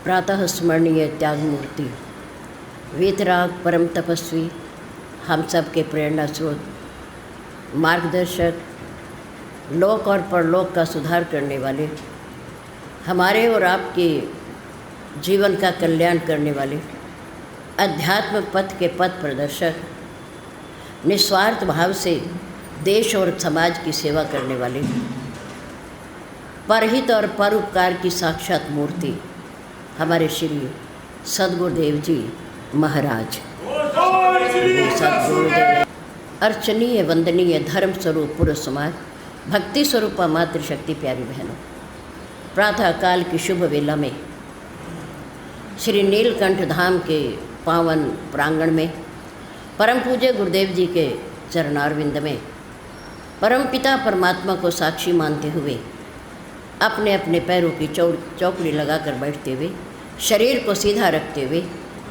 प्रातः स्मरणीय त्याग मूर्ति, वीतराग परम तपस्वी, हम सब के प्रेरणा स्रोत, मार्गदर्शक, लोक और परलोक का सुधार करने वाले, हमारे और आपके जीवन का कल्याण करने वाले, अध्यात्म पथ के पथ प्रदर्शक, निस्वार्थ भाव से देश और समाज की सेवा करने वाले, परहित और परोपकार की साक्षात मूर्ति, हमारे श्री सद्गुरुदेव जी महाराज। सद्गुरुदेव अर्चनीय वंदनीय धर्म स्वरूप पुरुष समाज, भक्ति स्वरूपा मातृशक्ति प्यारी बहनों, प्रातः काल की शुभ वेला में श्री नीलकंठ धाम के पावन प्रांगण में परम पूज्य गुरुदेव जी के चरणारविंद में परम पिता परमात्मा को साक्षी मानते हुए अपने अपने पैरों की चौकड़ी लगाकर बैठते हुए, शरीर को सीधा रखते हुए,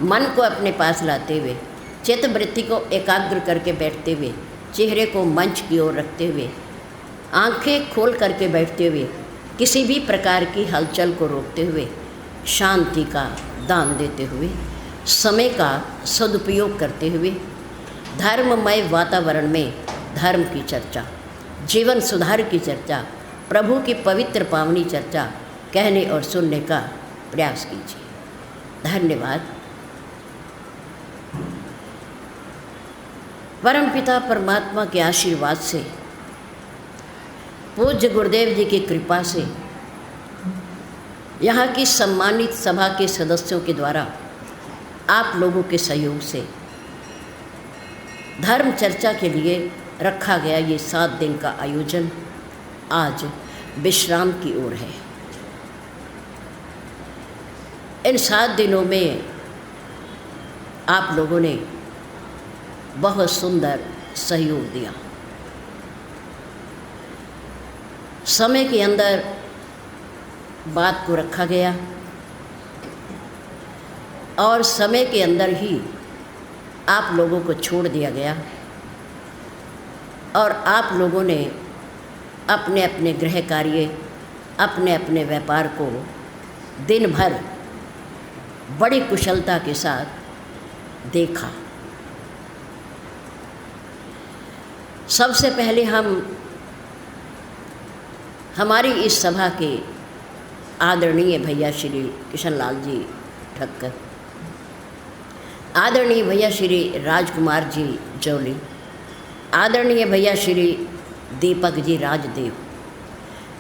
मन को अपने पास लाते हुए, चित्त वृत्ति को एकाग्र करके बैठते हुए, चेहरे को मंच की ओर रखते हुए, आंखें खोल करके बैठते हुए, किसी भी प्रकार की हलचल को रोकते हुए, शांति का दान देते हुए, समय का सदुपयोग करते हुए, धर्ममय वातावरण में धर्म की चर्चा, जीवन सुधार की चर्चा, प्रभु की पवित्र पावनी चर्चा कहने और सुनने का प्रयास कीजिए। धन्यवाद। परमपिता परमात्मा के आशीर्वाद से, पूज्य गुरुदेव जी की कृपा से, यहाँ की सम्मानित सभा के सदस्यों के द्वारा आप लोगों के सहयोग से धर्म चर्चा के लिए रखा गया ये 7 दिन का आयोजन आज विश्राम की ओर है। इन 7 दिनों में आप लोगों ने बहुत सुंदर सहयोग दिया। समय के अंदर बात को रखा गया और समय के अंदर ही आप लोगों को छोड़ दिया गया और आप लोगों ने अपने अपने गृह कार्य, अपने अपने व्यापार को दिन भर बड़ी कुशलता के साथ देखा। सबसे पहले हम हमारी इस सभा के आदरणीय भैया श्री किशनलाल जी ठक्कर, आदरणीय भैया श्री राजकुमार जी जौली, आदरणीय भैया श्री दीपक जी राजदेव,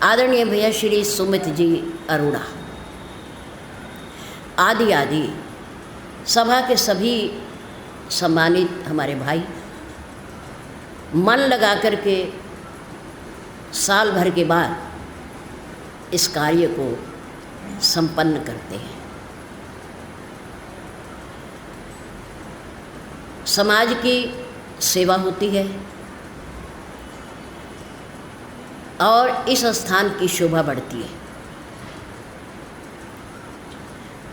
आदरणीय भैया श्री सुमित जी अरोड़ा आदि आदि सभा के सभी सम्मानित हमारे भाई मन लगा कर के साल भर के बाद इस कार्य को संपन्न करते हैं। समाज की सेवा होती है और इस स्थान की शोभा बढ़ती है।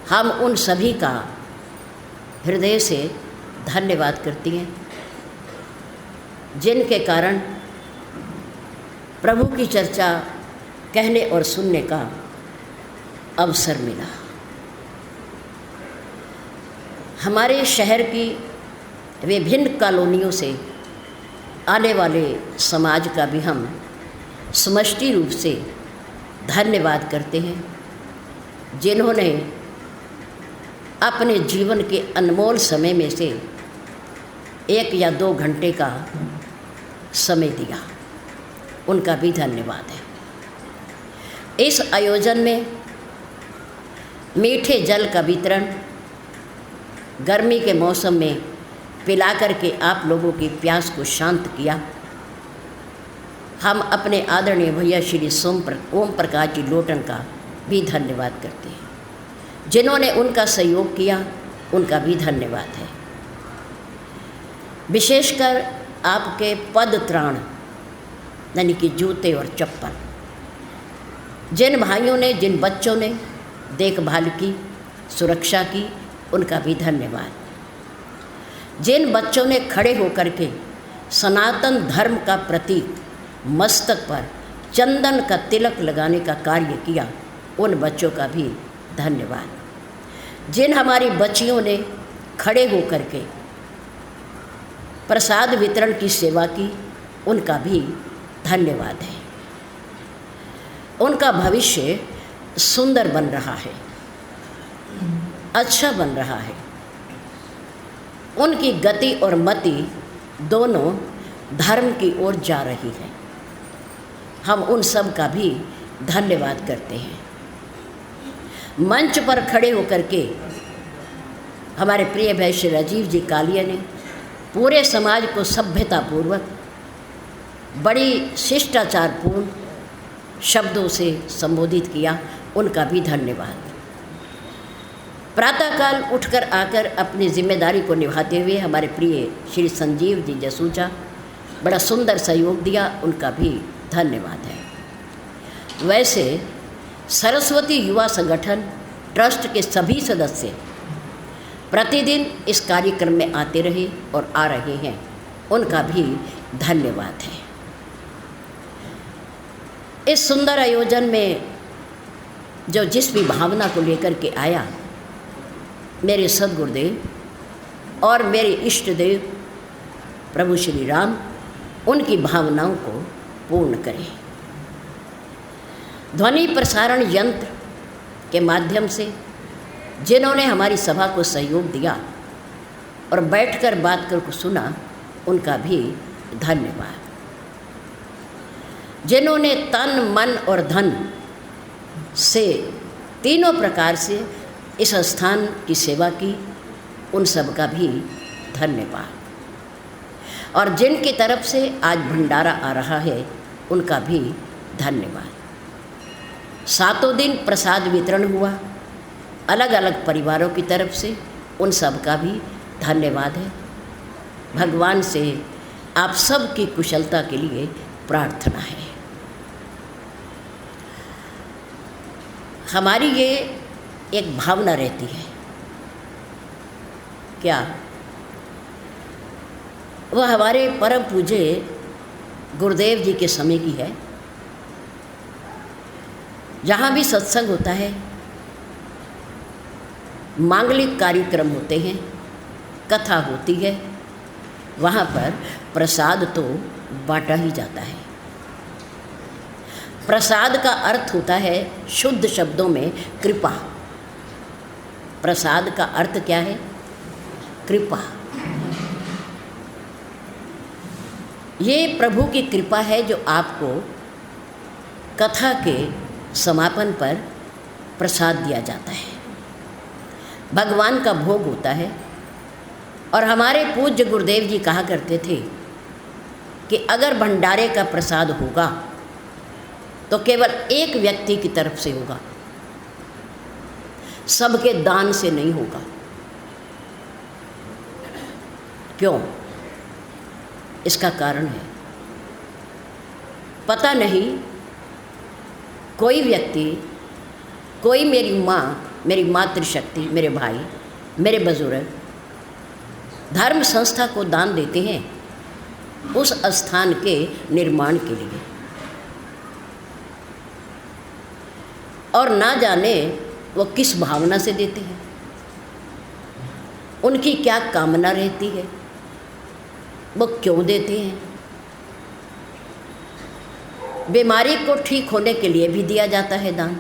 हम उन सभी का हृदय से धन्यवाद करती हैं जिनके कारण प्रभु की चर्चा कहने और सुनने का अवसर मिला। हमारे शहर की विभिन्न कॉलोनियों से आने वाले समाज का भी हम समष्टि रूप से धन्यवाद करते हैं, जिन्होंने अपने जीवन के अनमोल समय में से 1 या 2 घंटे का समय दिया। उनका भी धन्यवाद है। इस आयोजन में मीठे जल का वितरण गर्मी के मौसम में पिला करके आप लोगों की प्यास को शांत किया। हम अपने आदरणीय भैया श्री ओम प्रकाश जी लोटन का भी धन्यवाद करते हैं। जिन्होंने उनका सहयोग किया उनका भी धन्यवाद है। विशेषकर आपके पद त्राण यानी कि जूते और चप्पल, जिन भाइयों ने, जिन बच्चों ने देखभाल की, सुरक्षा की, उनका भी धन्यवाद। जिन बच्चों ने खड़े होकर के सनातन धर्म का प्रतीक मस्तक पर चंदन का तिलक लगाने का कार्य किया, उन बच्चों का भी धन्यवाद। जिन हमारी बच्चियों ने खड़े होकर के प्रसाद वितरण की सेवा की, उनका भी धन्यवाद है। उनका भविष्य सुंदर बन रहा है, अच्छा बन रहा है। उनकी गति और मति दोनों धर्म की ओर जा रही है। हम उन सब का भी धन्यवाद करते हैं। मंच पर खड़े होकर के हमारे प्रिय भाई श्री राजीव जी कालिया ने पूरे समाज को सभ्यतापूर्वक बड़ी शिष्टाचारपूर्ण शब्दों से संबोधित किया, उनका भी धन्यवाद। प्रातःकाल उठकर आकर अपनी जिम्मेदारी को निभाते हुए हमारे प्रिय श्री संजीव जी जसूजा बड़ा सुंदर सहयोग दिया, उनका भी धन्यवाद है। वैसे सरस्वती युवा संगठन ट्रस्ट के सभी सदस्य प्रतिदिन इस कार्यक्रम में आते रहे और आ रहे हैं, उनका भी धन्यवाद है। इस सुंदर आयोजन में जो जिस भी भावना को लेकर के आया, मेरे सद्गुरुदेव और मेरे इष्ट देव प्रभु श्री राम उनकी भावनाओं को पूर्ण करें। ध्वनि प्रसारण यंत्र के माध्यम से जिन्होंने हमारी सभा को सहयोग दिया और बैठकर बात कर सुना, उनका भी धन्यवाद। जिन्होंने तन मन और धन से तीनों प्रकार से इस स्थान की सेवा की, उन सब का भी धन्यवाद। और जिनकी तरफ से आज भंडारा आ रहा है, उनका भी धन्यवाद। 7 दिन प्रसाद वितरण हुआ अलग अलग परिवारों की तरफ से, उन सब का भी धन्यवाद है। भगवान से आप सब की कुशलता के लिए प्रार्थना है। हमारी ये एक भावना रहती है, क्या वह हमारे परम पूज्य गुरुदेव जी के समय की है। जहाँ भी सत्संग होता है, मांगलिक कार्यक्रम होते हैं, कथा होती है, वहाँ पर प्रसाद तो बांटा ही जाता है। प्रसाद का अर्थ होता है शुद्ध शब्दों में कृपा। प्रसाद का अर्थ क्या है? कृपा। ये प्रभु की कृपा है जो आपको कथा के समापन पर प्रसाद दिया जाता है, भगवान का भोग होता है। और हमारे पूज्य गुरुदेव जी कहा करते थे कि अगर भंडारे का प्रसाद होगा तो केवल एक व्यक्ति की तरफ से होगा, सबके दान से नहीं होगा। क्यों? इसका कारण है, पता नहीं कोई व्यक्ति, कोई मेरी माँ, मेरी मातृशक्ति, मेरे भाई, मेरे बुजुर्ग धर्म संस्था को दान देते हैं उस स्थान के निर्माण के लिए, और ना जाने वो किस भावना से देते हैं, उनकी क्या कामना रहती है, वो क्यों देते हैं। बीमारी को ठीक होने के लिए भी दिया जाता है दान।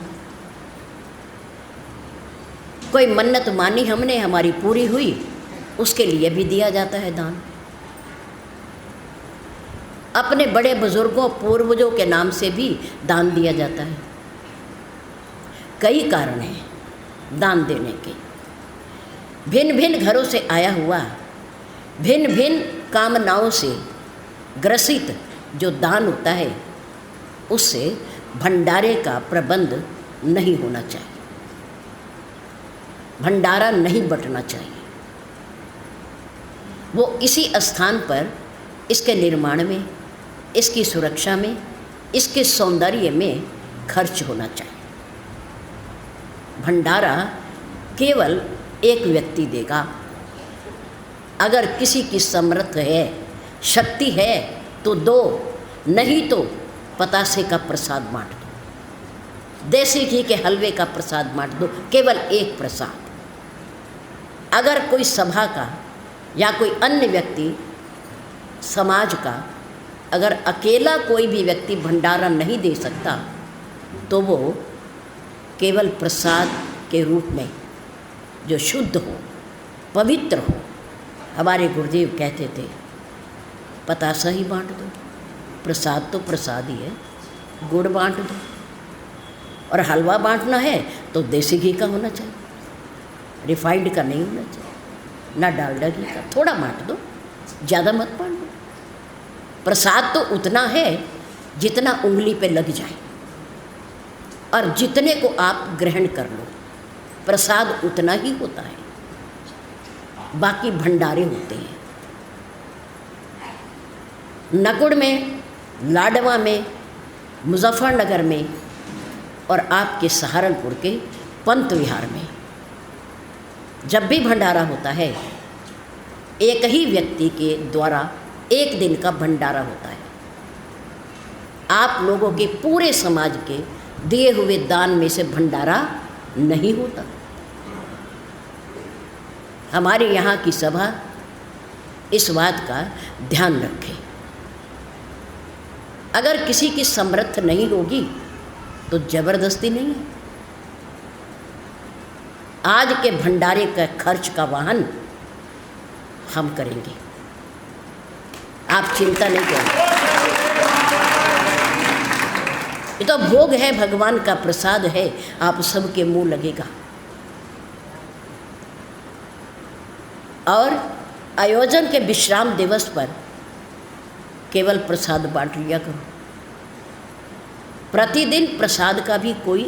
कोई मन्नत मानी हमने, हमारी पूरी हुई, उसके लिए भी दिया जाता है दान। अपने बड़े बुजुर्गों, पूर्वजों के नाम से भी दान दिया जाता है। कई कारण हैं दान देने के। भिन्न भिन्न घरों से आया हुआ, भिन्न भिन्न कामनाओं से ग्रसित जो दान होता है, उससे भंडारे का प्रबंध नहीं होना चाहिए, भंडारा नहीं बंटना चाहिए। वो इसी स्थान पर इसके निर्माण में, इसकी सुरक्षा में, इसके सौंदर्य में खर्च होना चाहिए। भंडारा केवल एक व्यक्ति देगा। अगर किसी की समर्थ है, शक्ति है तो दो, नहीं तो पतासे का प्रसाद बांट दो, देसी घी के हलवे का प्रसाद बांट दो, केवल एक प्रसाद। अगर कोई सभा का या कोई अन्य व्यक्ति समाज का अगर अकेला कोई भी व्यक्ति भंडारा नहीं दे सकता तो वो केवल प्रसाद के रूप में जो शुद्ध हो, पवित्र हो, हमारे गुरुदेव कहते थे पतासा ही बांट दो, प्रसाद तो प्रसाद ही है, गुड़ बांट दो, और हलवा बांटना है तो देसी घी का होना चाहिए, रिफाइंड का नहीं होना चाहिए, ना डालडा घी का, थोड़ा बांट दो, ज़्यादा मत बांट दो। प्रसाद तो उतना है जितना उंगली पे लग जाए और जितने को आप ग्रहण कर लो, प्रसाद उतना ही होता है, बाकी भंडारे होते हैं। नकुड़ में, लाडवा में, मुजफ्फरनगर में और आपके सहारनपुर के पंत विहार में जब भी भंडारा होता है एक ही व्यक्ति के द्वारा एक दिन का भंडारा होता है। आप लोगों के पूरे समाज के दिए हुए दान में से भंडारा नहीं होता। हमारे यहाँ की सभा इस बात का ध्यान रखे। अगर किसी की समर्थ नहीं होगी तो जबरदस्ती नहीं है। आज के भंडारे का खर्च का वहन हम करेंगे, आप चिंता नहीं करें। ये तो भोग है, भगवान का प्रसाद है, आप सबके मुंह लगेगा। और आयोजन के विश्राम दिवस पर केवल प्रसाद बांट लिया करो। प्रतिदिन प्रसाद का भी कोई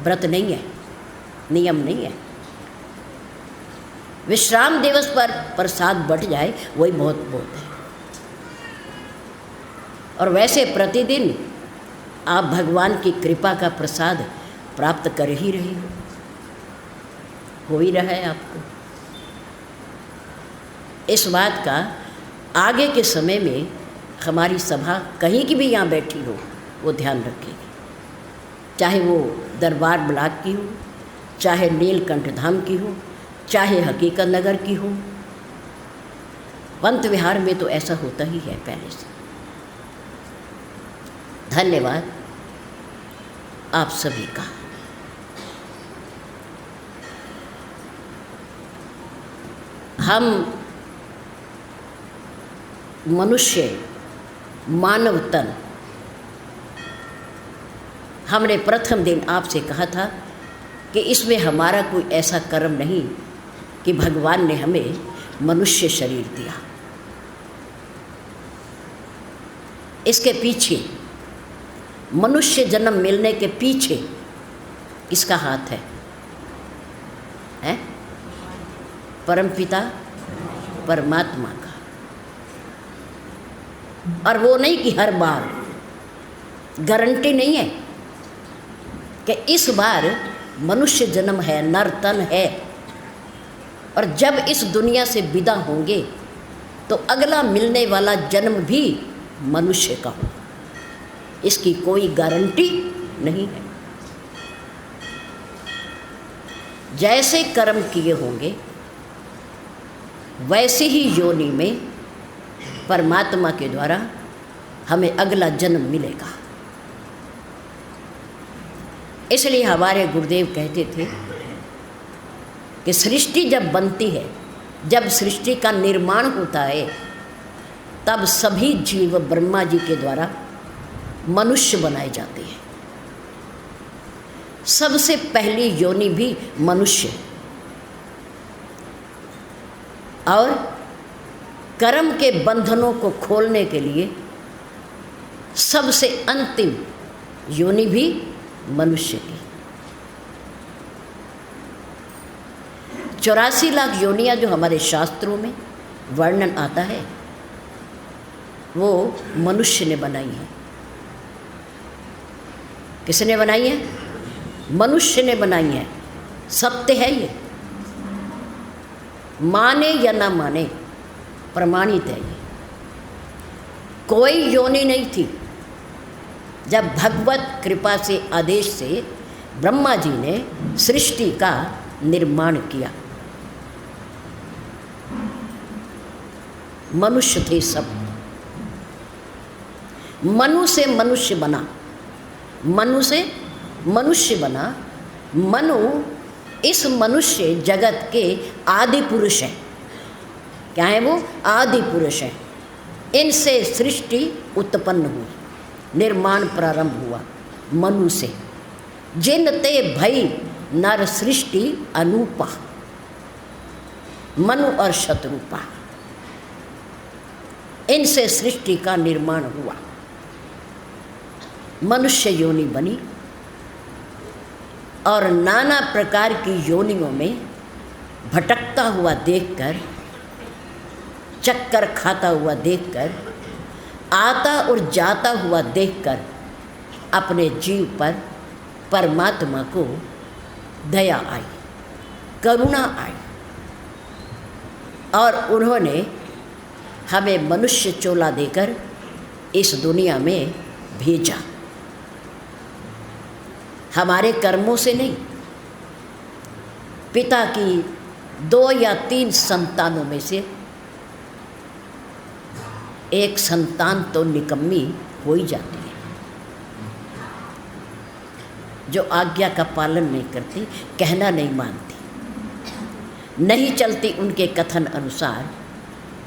व्रत नहीं है, नियम नहीं है। विश्राम दिवस पर प्रसाद बट जाए वही बहुत बहुत है। और वैसे प्रतिदिन आप भगवान की कृपा का प्रसाद प्राप्त कर ही रहे हो ही रहा है आपको। इस बात का आगे के समय में हमारी सभा कहीं की भी यहाँ बैठी हो वो ध्यान रखेगी, चाहे वो दरबार ब्लॉक की हो, चाहे नीलकंठ धाम की हो, चाहे हकीकत नगर की हो। पंत विहार में तो ऐसा होता ही है पहले से। धन्यवाद आप सभी का। हम मनुष्य, मानव तन, हमने प्रथम दिन आपसे कहा था कि इसमें हमारा कोई ऐसा कर्म नहीं कि भगवान ने हमें मनुष्य शरीर दिया। इसके पीछे, मनुष्य जन्म मिलने के पीछे किसका हाथ है? परमपिता परमात्मा का। और वो नहीं कि हर बार, गारंटी नहीं है कि इस बार मनुष्य जन्म है, नर तन है, और जब इस दुनिया से विदा होंगे तो अगला मिलने वाला जन्म भी मनुष्य का हो, इसकी कोई गारंटी नहीं है। जैसे कर्म किए होंगे वैसे ही योनि में परमात्मा के द्वारा हमें अगला जन्म मिलेगा। इसलिए हमारे गुरुदेव कहते थे कि सृष्टि जब बनती है, जब सृष्टि का निर्माण होता है, तब सभी जीव ब्रह्मा जी के द्वारा मनुष्य बनाए जाते हैं। सबसे पहली योनि भी मनुष्य, और कर्म के बंधनों को खोलने के लिए सबसे अंतिम योनि भी मनुष्य की। 84 लाख योनियां जो हमारे शास्त्रों में वर्णन आता है वो मनुष्य ने बनाई है। किसने बनाई है? मनुष्य ने बनाई है। सत्य है ये, माने या ना माने, प्रमाणित है ये। कोई योनि नहीं थी जब भगवत कृपा से, आदेश से ब्रह्मा जी ने सृष्टि का निर्माण किया। मनुष्य थे सब। मनु से मनुष्य बना, मनु से मनुष्य बना। मनु इस मनुष्य जगत के आदि पुरुष हैं। क्या है वो? आदि पुरुष हैं। इनसे सृष्टि उत्पन्न हुई, निर्माण प्रारंभ हुआ मनु से। जिन ते भई नर सृष्टि अनूपा, मनु और शत्रुपा, इनसे सृष्टि का निर्माण हुआ। मनुष्य योनि बनी और नाना प्रकार की योनियों में भटकता हुआ देखकर, चक्कर खाता हुआ देखकर, आता और जाता हुआ देखकर अपने जीव पर परमात्मा को दया आई, करुणा आई और उन्होंने हमें मनुष्य चोला देकर इस दुनिया में भेजा। हमारे कर्मों से नहीं, पिता की 2 या 3 संतानों में से एक संतान तो निकम्मी हो ही जाती है, जो आज्ञा का पालन नहीं करती, कहना नहीं मानती, नहीं चलती उनके कथन अनुसार।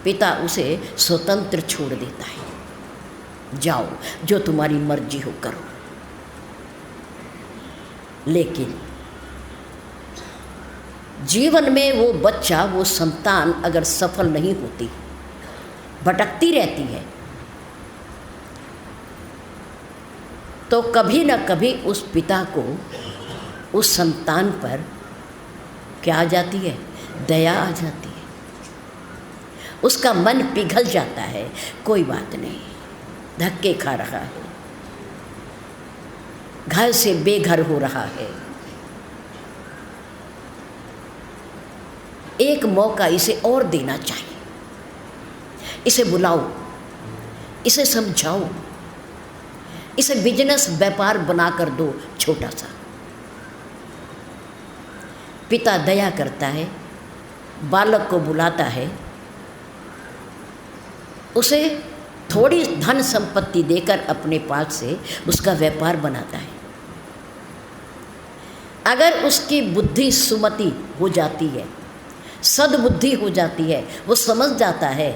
पिता उसे स्वतंत्र छोड़ देता है, जाओ जो तुम्हारी मर्जी हो करो। लेकिन जीवन में वो बच्चा, वो संतान अगर सफल नहीं होती, भटकती रहती है, तो कभी न कभी उस पिता को, उस संतान पर क्या आ जाती है? दया आ जाती है। उसका मन पिघल जाता है, कोई बात नहीं, धक्के खा रहा है, घर से बेघर हो रहा है, एक मौका इसे और देना चाहिए। इसे बुलाओ, इसे समझाओ, इसे बिजनेस व्यापार बनाकर दो छोटा सा। पिता दया करता है, बालक को बुलाता है, उसे थोड़ी धन संपत्ति देकर अपने पास से उसका व्यापार बनाता है। अगर उसकी बुद्धि सुमति हो जाती है, सद्बुद्धि हो जाती है, वो समझ जाता है,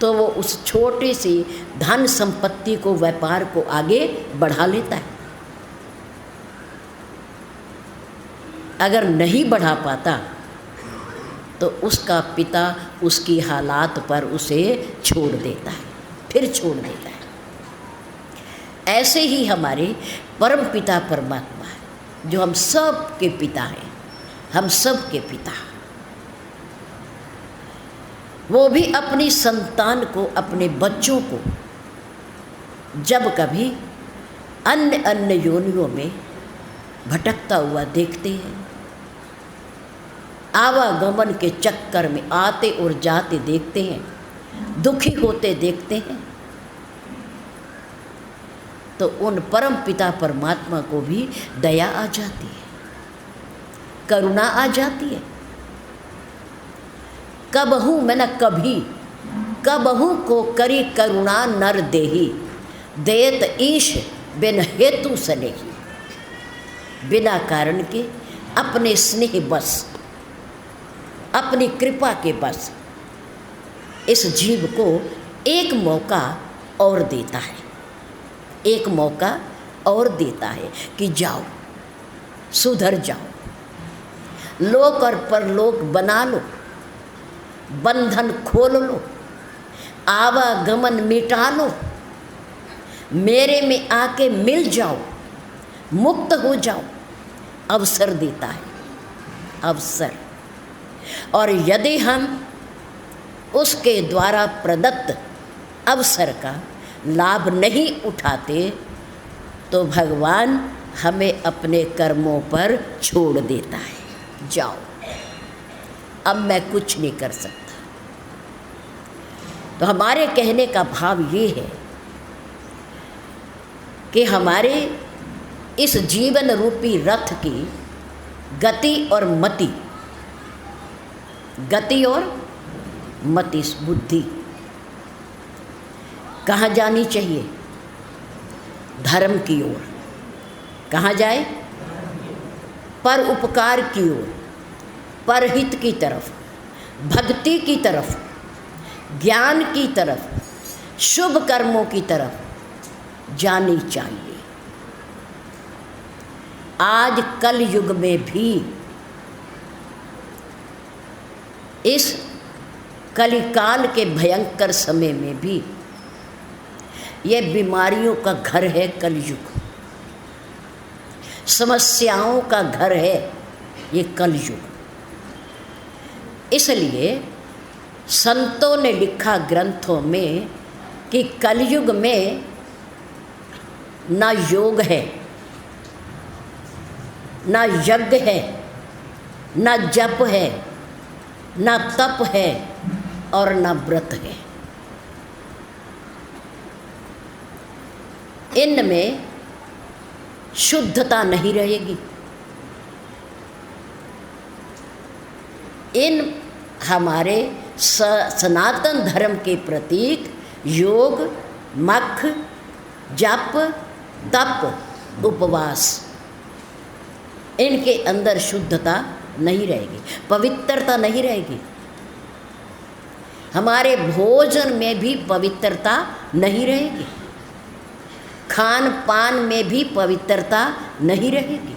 तो वो उस छोटी सी धन संपत्ति को, व्यापार को आगे बढ़ा लेता है। अगर नहीं बढ़ा पाता तो उसका पिता उसकी हालात पर उसे छोड़ देता है, फिर छोड़ देता है। ऐसे ही हमारे परम पिता परमात्मा है, जो हम सब के पिता हैं, हम सब के पिता। वो भी अपनी संतान को, अपने बच्चों को जब कभी अन्य अन्य योनियों में भटकता हुआ देखते हैं, आवागमन के चक्कर में आते और जाते देखते हैं, दुखी होते देखते हैं, तो उन परम पिता परमात्मा को भी दया आ जाती है, करुणा आ जाती है। कबहू मैंने कभी, कबहू को करी करुणा नर देही, देत ईश बिन हेतु सनेही। बिना कारण के अपने स्नेह बस, अपनी कृपा के बस इस जीव को एक मौका और देता है, एक मौका और देता है कि जाओ, सुधर जाओ, लोक और परलोक बना लो, बंधन खोल लो, आवागमन मिटा लो, मेरे में आके मिल जाओ, मुक्त हो जाओ। अवसर देता है, अवसर। और यदि हम उसके द्वारा प्रदत्त अवसर का लाभ नहीं उठाते तो भगवान हमें अपने कर्मों पर छोड़ देता है, जाओ अब मैं कुछ नहीं कर सकता। तो हमारे कहने का भाव ये है कि हमारे इस जीवन रूपी रथ की गति और मति, गति और मति, बुद्धि कहाँ जानी चाहिए? धर्म की ओर। कहाँ जाए? पर उपकार की ओर, परहित की तरफ, भक्ति की तरफ, ज्ञान की तरफ, शुभ कर्मों की तरफ जानी चाहिए। आज कल युग में भी, इस कलिकाल के भयंकर समय में भी, ये बीमारियों का घर है कलयुग, समस्याओं का घर है ये कलयुग। इसलिए संतों ने लिखा ग्रंथों में कि कलयुग में ना योग है, ना यज्ञ है, ना जप है, ना तप है और ना व्रत है। इनमें शुद्धता नहीं रहेगी। इन हमारे सनातन धर्म के प्रतीक योग, मख, जप, तप, उपवास, इनके अंदर शुद्धता नहीं रहेगी, पवित्रता नहीं रहेगी। हमारे भोजन में भी पवित्रता नहीं रहेगी, खान पान में भी पवित्रता नहीं रहेगी,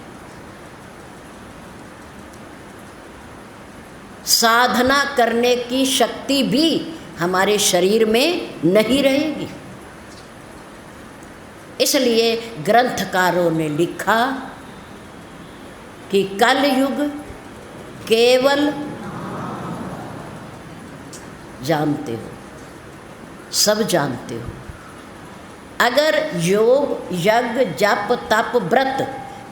साधना करने की शक्ति भी हमारे शरीर में नहीं रहेगी। इसलिए ग्रंथकारों ने लिखा कि कलयुग केवल, जानते हो, सब जानते हो, अगर योग, यज्ञ, जप, तप, व्रत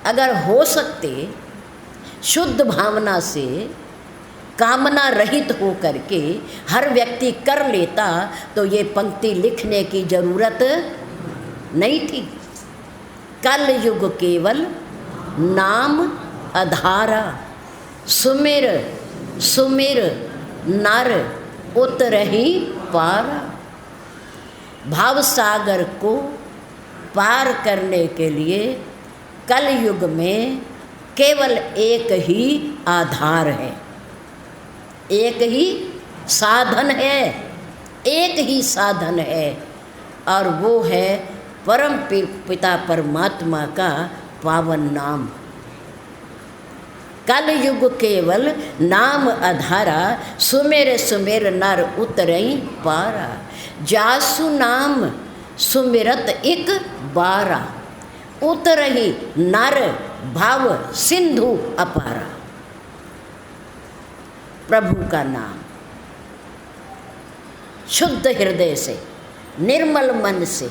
अगर हो सकते शुद्ध भावना से, कामना रहित हो करके हर व्यक्ति कर लेता तो ये पंक्ति लिखने की जरूरत नहीं थी। कल युग केवल नाम आधारा, सुमिर सुमिर नर उतरहि पारा। भाव सागर को पार करने के लिए कलयुग में केवल एक ही आधार है, एक ही साधन है, एक ही साधन है, और वो है परम पिता परमात्मा का पावन नाम। कलयुग केवल नाम आधारा, सुमेर सुमेर नर उतरई पारा। जासु नाम सुमिरत एक बारा, उतरही नर भाव सिंधु अपारा। प्रभु का नाम शुद्ध हृदय से, निर्मल मन से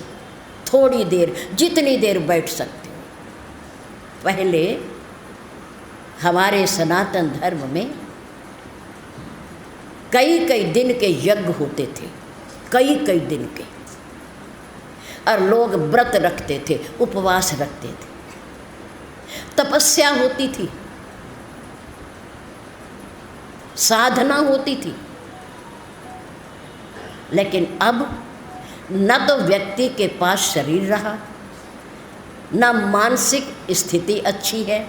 थोड़ी देर, जितनी देर बैठ सकते हो। पहले हमारे सनातन धर्म में कई कई दिन के यज्ञ होते थे, कई कई दिन के, और लोग व्रत रखते थे, उपवास रखते थे, तपस्या होती थी, साधना होती थी। लेकिन अब न तो व्यक्ति के पास शरीर रहा, न मानसिक स्थिति अच्छी है,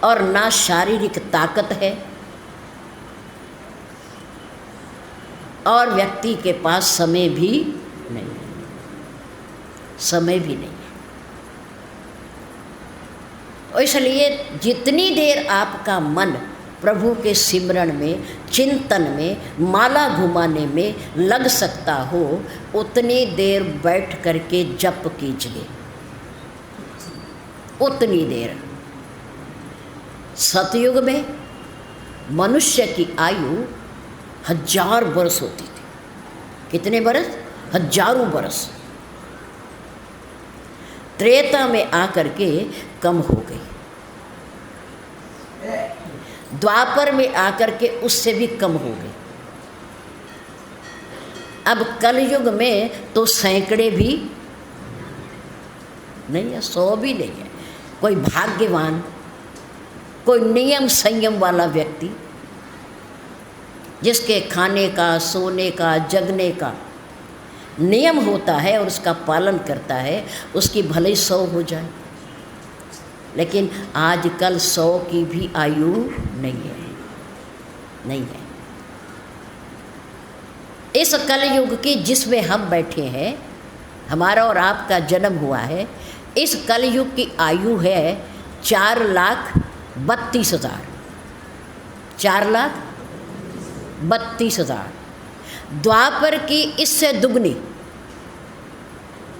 और न शारीरिक ताकत है, और व्यक्ति के पास समय भी नहीं है, समय भी नहीं है। इसलिए जितनी देर आपका मन प्रभु के सिमरन में, चिंतन में, माला घुमाने में लग सकता हो, उतनी देर बैठ करके जप कीजिए, उतनी देर। सतयुग में मनुष्य की आयु 1000 वर्ष होती थी। कितने बरस? 1000 वर्ष। त्रेता में आकर के कम हो गई, द्वापर में आकर के उससे भी कम हो गई। अब कलयुग में तो सैकड़े भी नहीं है, 100 भी नहीं है। कोई भाग्यवान, कोई नियम संयम वाला व्यक्ति, जिसके खाने का, सोने का, जगने का नियम होता है और उसका पालन करता है, उसकी भले 100 हो जाए, लेकिन आजकल 100 की भी आयु नहीं है। इस कलयुग की जिसमें हम बैठे हैं, हमारा और आपका जन्म हुआ है, इस कलयुग की आयु है 4,32,000। 4,32,000। द्वापर की इससे दुगनी,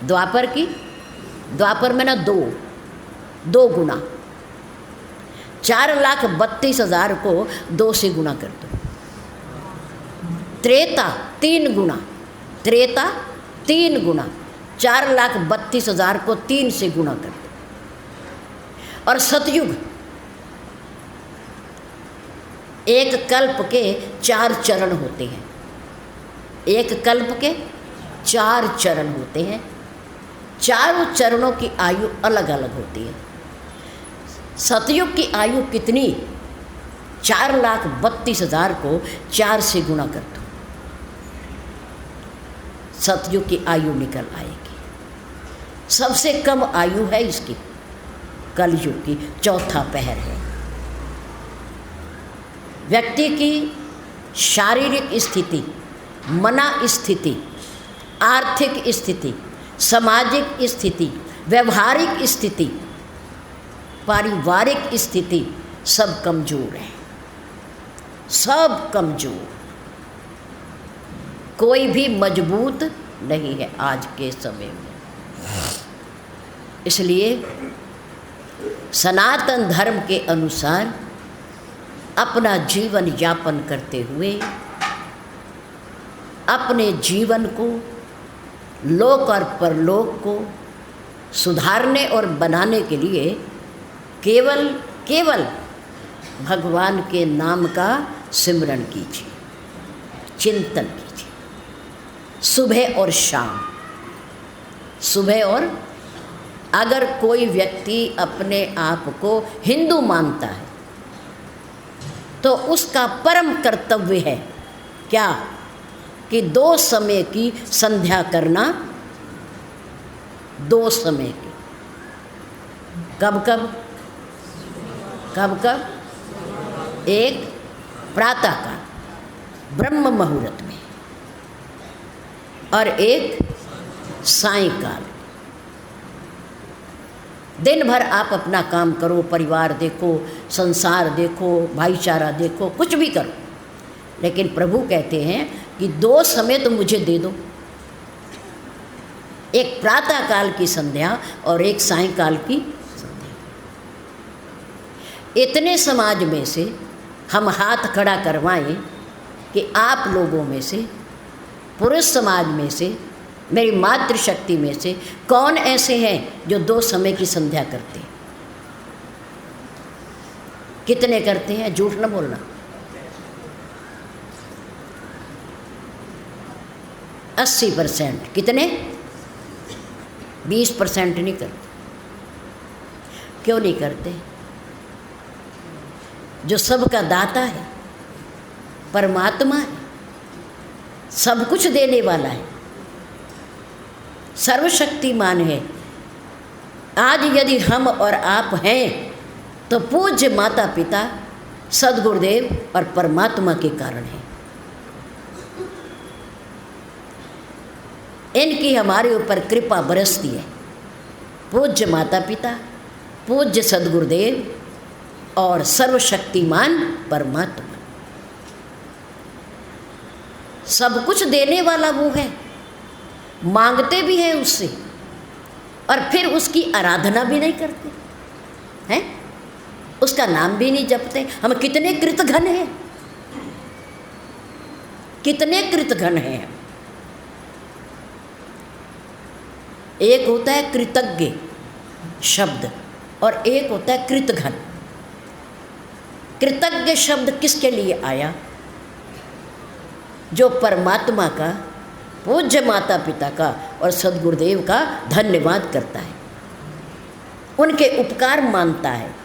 द्वापर में ना दो गुना, 4,32,000 को 2 से गुना कर दो। त्रेता 3 गुना, 4,32,000 को 3 से गुना कर दो। और सतयुग, एक कल्प के 4 चरण होते हैं, एक कल्प के 4 चरण होते हैं। चारों चरणों की आयु अलग अलग होती है। सतयुग की आयु कितनी? 4,32,000 को 4 से गुना कर दो, सतयुग की आयु निकल आएगी। सबसे कम आयु है इसकी कलयुग की, 4था पहर है। व्यक्ति की शारीरिक स्थिति, मना स्थिति, आर्थिक स्थिति, सामाजिक स्थिति, व्यवहारिक स्थिति, पारिवारिक स्थिति सब कमजोर है, सब कमजोर। कोई भी मजबूत नहीं है आज के समय में। इसलिए सनातन धर्म के अनुसार अपना जीवन यापन करते हुए अपने जीवन को, लोक और परलोक को सुधारने और बनाने के लिए केवल भगवान के नाम का सिमरन कीजिए, चिंतन कीजिए, सुबह और शाम। सुबह और अगर कोई व्यक्ति अपने आप को हिंदू मानता है तो उसका परम कर्तव्य है क्या? कि 2 समय की संध्या करना। 2 समय की, कब कब? एक प्रातःकाल ब्रह्म मुहूर्त में और एक सायंकाल। दिन भर आप अपना काम करो, परिवार देखो, संसार देखो, भाईचारा देखो, कुछ भी करो, लेकिन प्रभु कहते हैं कि 2 समय तो मुझे दे दो, एक प्रातःकाल की संध्या और एक सायंकाल की संध्या। इतने समाज में से हम हाथ खड़ा करवाएं कि आप लोगों में से, पुरुष समाज में से, मेरी मातृशक्ति में से कौन ऐसे हैं जो 2 समय की संध्या करते हैं? कितने करते हैं? झूठ न बोलना। 80%। कितने? 20% नहीं करते। क्यों नहीं करते? जो सबका दाता है, परमात्मा है, सब कुछ देने वाला है, सर्वशक्तिमान है। आज यदि हम और आप हैं तो पूज्य माता पिता, सद्गुरुदेव और परमात्मा के कारण है। इनकी हमारे ऊपर कृपा बरसती है। पूज्य माता पिता, पूज्य सद्गुरुदेव और सर्वशक्तिमान परमात्मा। सब कुछ देने वाला वो है। मांगते भी हैं उससे और फिर उसकी आराधना भी नहीं करते हैं, उसका नाम भी नहीं जपते। हम कितने कृतघ्न हैं, कितने कृतघ्न हैं। एक होता है कृतज्ञ शब्द और एक होता है कृतघ्न। कृतज्ञ शब्द किसके लिए आया? जो परमात्मा का, पूज्य माता पिता का और सद्गुरुदेव का धन्यवाद करता है, उनके उपकार मानता है,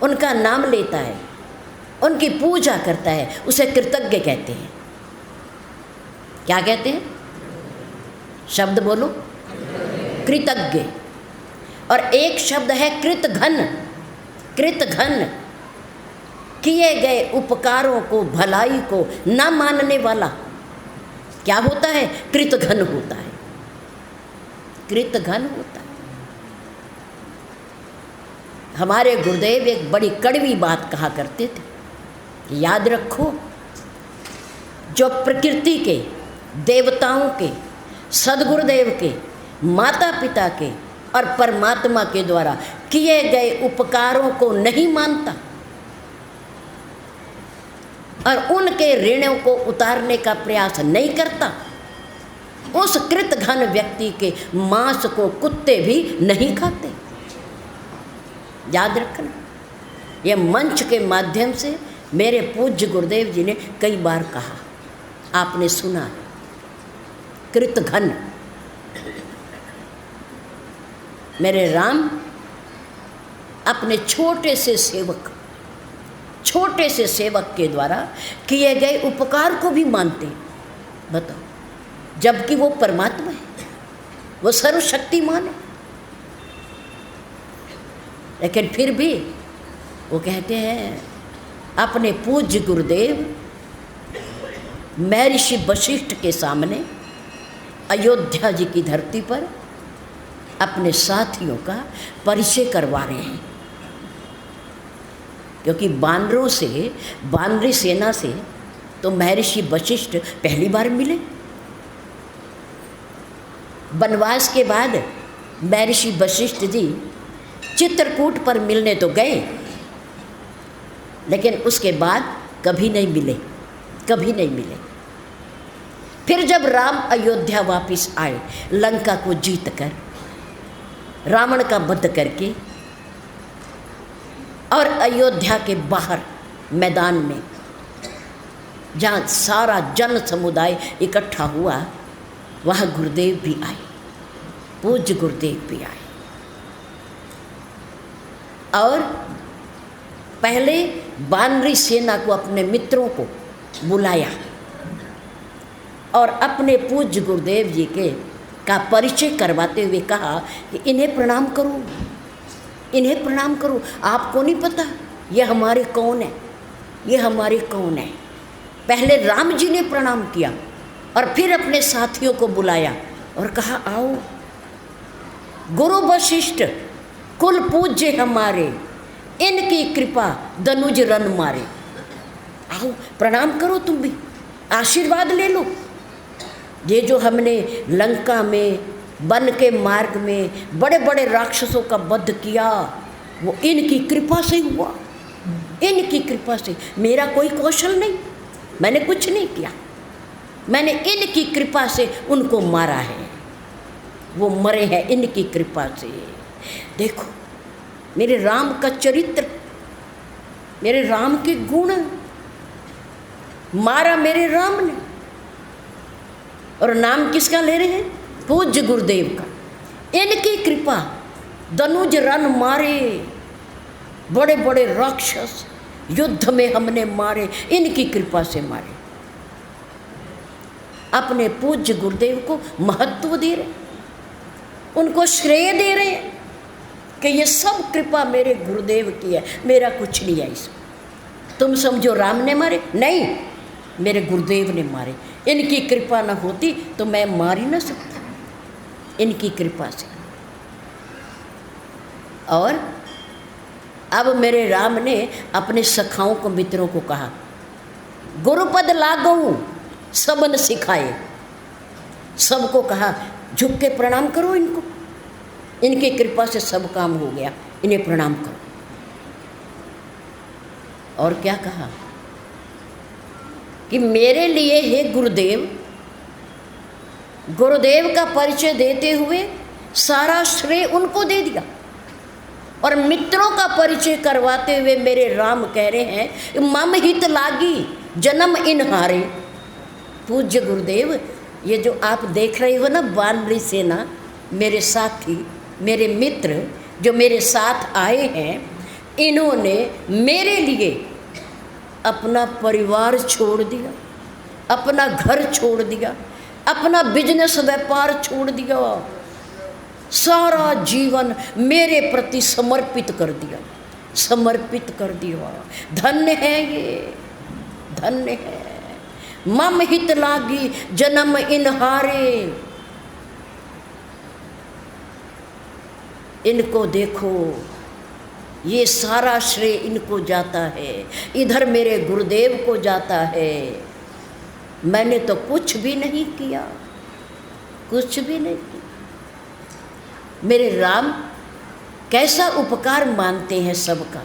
उनका नाम लेता है, उनकी पूजा करता है, उसे कृतज्ञ कहते हैं। क्या कहते हैं? शब्द बोलो, कृतज्ञ। और एक शब्द है कृतघ्न। कृतघ्न, किए गए उपकारों को, भलाई को न मानने वाला क्या होता है? कृतघ्न होता है। कृतघ्न होता है। हमारे गुरुदेव एक बड़ी कड़वी बात कहा करते थे, याद रखो, जो प्रकृति के, देवताओं के, सदगुरुदेव के, माता पिता के और परमात्मा के द्वारा किए गए उपकारों को नहीं मानता और उनके ऋणों को उतारने का प्रयास नहीं करता, उस कृतघ्न व्यक्ति के मांस को कुत्ते भी नहीं खाते। याद रखना, यह मंच के माध्यम से मेरे पूज्य गुरुदेव जी ने कई बार कहा, आपने सुना। कृतघ्न। मेरे राम अपने छोटे से सेवक के द्वारा किए गए उपकार को भी मानते हैं। बताओ, जबकि वो परमात्मा है, वो सर्वशक्तिमान है, लेकिन फिर भी वो कहते हैं अपने पूज्य गुरुदेव महर्षि वशिष्ठ के सामने अयोध्या जी की धरती पर अपने साथियों का परिचय करवा रहे हैं, क्योंकि बानरों से, बानरी सेना से तो महर्षि वशिष्ठ पहली बार मिले। वनवास के बाद महर्षि वशिष्ठ जी चित्रकूट पर मिलने तो गए, लेकिन उसके बाद कभी नहीं मिले, कभी नहीं मिले। फिर जब राम अयोध्या वापस आए, लंका को जीत कर, रावण का वध करके, और अयोध्या के बाहर मैदान में जहाँ सारा जन समुदाय इकट्ठा हुआ, वहाँ गुरुदेव भी आए, पूज्य गुरुदेव भी आए। और पहले बानरी सेना को, अपने मित्रों को बुलाया और अपने पूज्य गुरुदेव जी के का परिचय करवाते हुए कहा कि इन्हें प्रणाम करो, इन्हें प्रणाम करो। आपको नहीं पता ये हमारे कौन है, ये हमारे कौन है। पहले राम जी ने प्रणाम किया और फिर अपने साथियों को बुलाया और कहा आओ, गुरु वशिष्ठ कुल पूज्य हमारे, इनकी कृपा दनुज रन मारे। आओ प्रणाम करो, तुम भी आशीर्वाद ले लो। ये जो हमने लंका में, वन के मार्ग में बड़े बड़े राक्षसों का वध किया, वो इनकी कृपा से हुआ, इनकी कृपा से। मेरा कोई कौशल नहीं, मैंने कुछ नहीं किया, मैंने इनकी कृपा से उनको मारा है, वो मरे हैं इनकी कृपा से। देखो मेरे राम का चरित्र, मेरे राम के गुण, मारा मेरे राम ने। और नाम किसका ले रहे हैं? पूज्य गुरुदेव का। इनकी कृपा दनुज रन मारे, बड़े बड़े राक्षस युद्ध में हमने मारे, इनकी कृपा से मारे। अपने पूज्य गुरुदेव को महत्व दे रहे, उनको श्रेय दे रहे कि ये सब कृपा मेरे गुरुदेव की है, मेरा कुछ नहीं है इसमें। तुम समझो राम ने मारे, नहीं, मेरे गुरुदेव ने मारे। इनकी कृपा न होती तो मैं मार ही न सकता, इनकी कृपा से। और अब मेरे राम ने अपने सखाओं को, मित्रों को कहा, गुरुपद लागू सबन सिखाए। सबको कहा झुक के प्रणाम करो इनको, इनकी कृपा से सब काम हो गया, इन्हें प्रणाम करो। और क्या कहा कि मेरे लिए हे गुरुदेव, गुरुदेव का परिचय देते हुए सारा श्रेय उनको दे दिया। और मित्रों का परिचय करवाते हुए मेरे राम कह रहे हैं मम हित लागी जन्म इन हारे। पूज्य गुरुदेव, ये जो आप देख रहे हो ना वानरी सेना, मेरे साथी, मेरे मित्र जो मेरे साथ आए हैं, इन्होंने मेरे लिए अपना परिवार छोड़ दिया, अपना घर छोड़ दिया, अपना बिजनेस व्यापार छोड़ दिया, सारा जीवन मेरे प्रति समर्पित कर दिया, समर्पित कर दिया। धन्य है ये, धन्य है। मम हित लागी जन्म इनहारे, इनको देखो, ये सारा श्रेय इनको जाता है, इधर मेरे गुरुदेव को जाता है। मैंने तो कुछ भी नहीं किया, कुछ भी नहीं किया। मेरे राम कैसा उपकार मानते हैं सबका,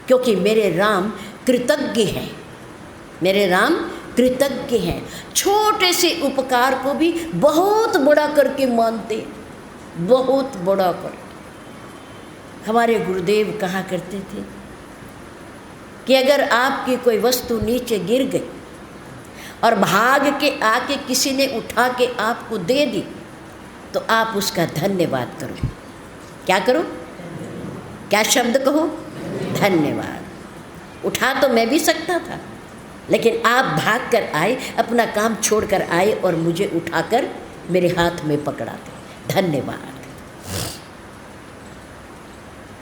क्योंकि मेरे राम कृतज्ञ हैं, मेरे राम कृतज्ञ हैं। छोटे से उपकार को भी बहुत बड़ा करके मानते, बहुत बड़ा करके। हमारे गुरुदेव कहा करते थे कि अगर आपकी कोई वस्तु नीचे गिर गई और भाग के आके किसी ने उठा के आपको दे दी, तो आप उसका धन्यवाद करो। क्या करो? क्या शब्द कहो? धन्यवाद। उठा तो मैं भी सकता था, लेकिन आप भाग कर आए, अपना काम छोड़ कर आए और मुझे उठाकर मेरे हाथ में पकड़ा दे। धन्यवाद।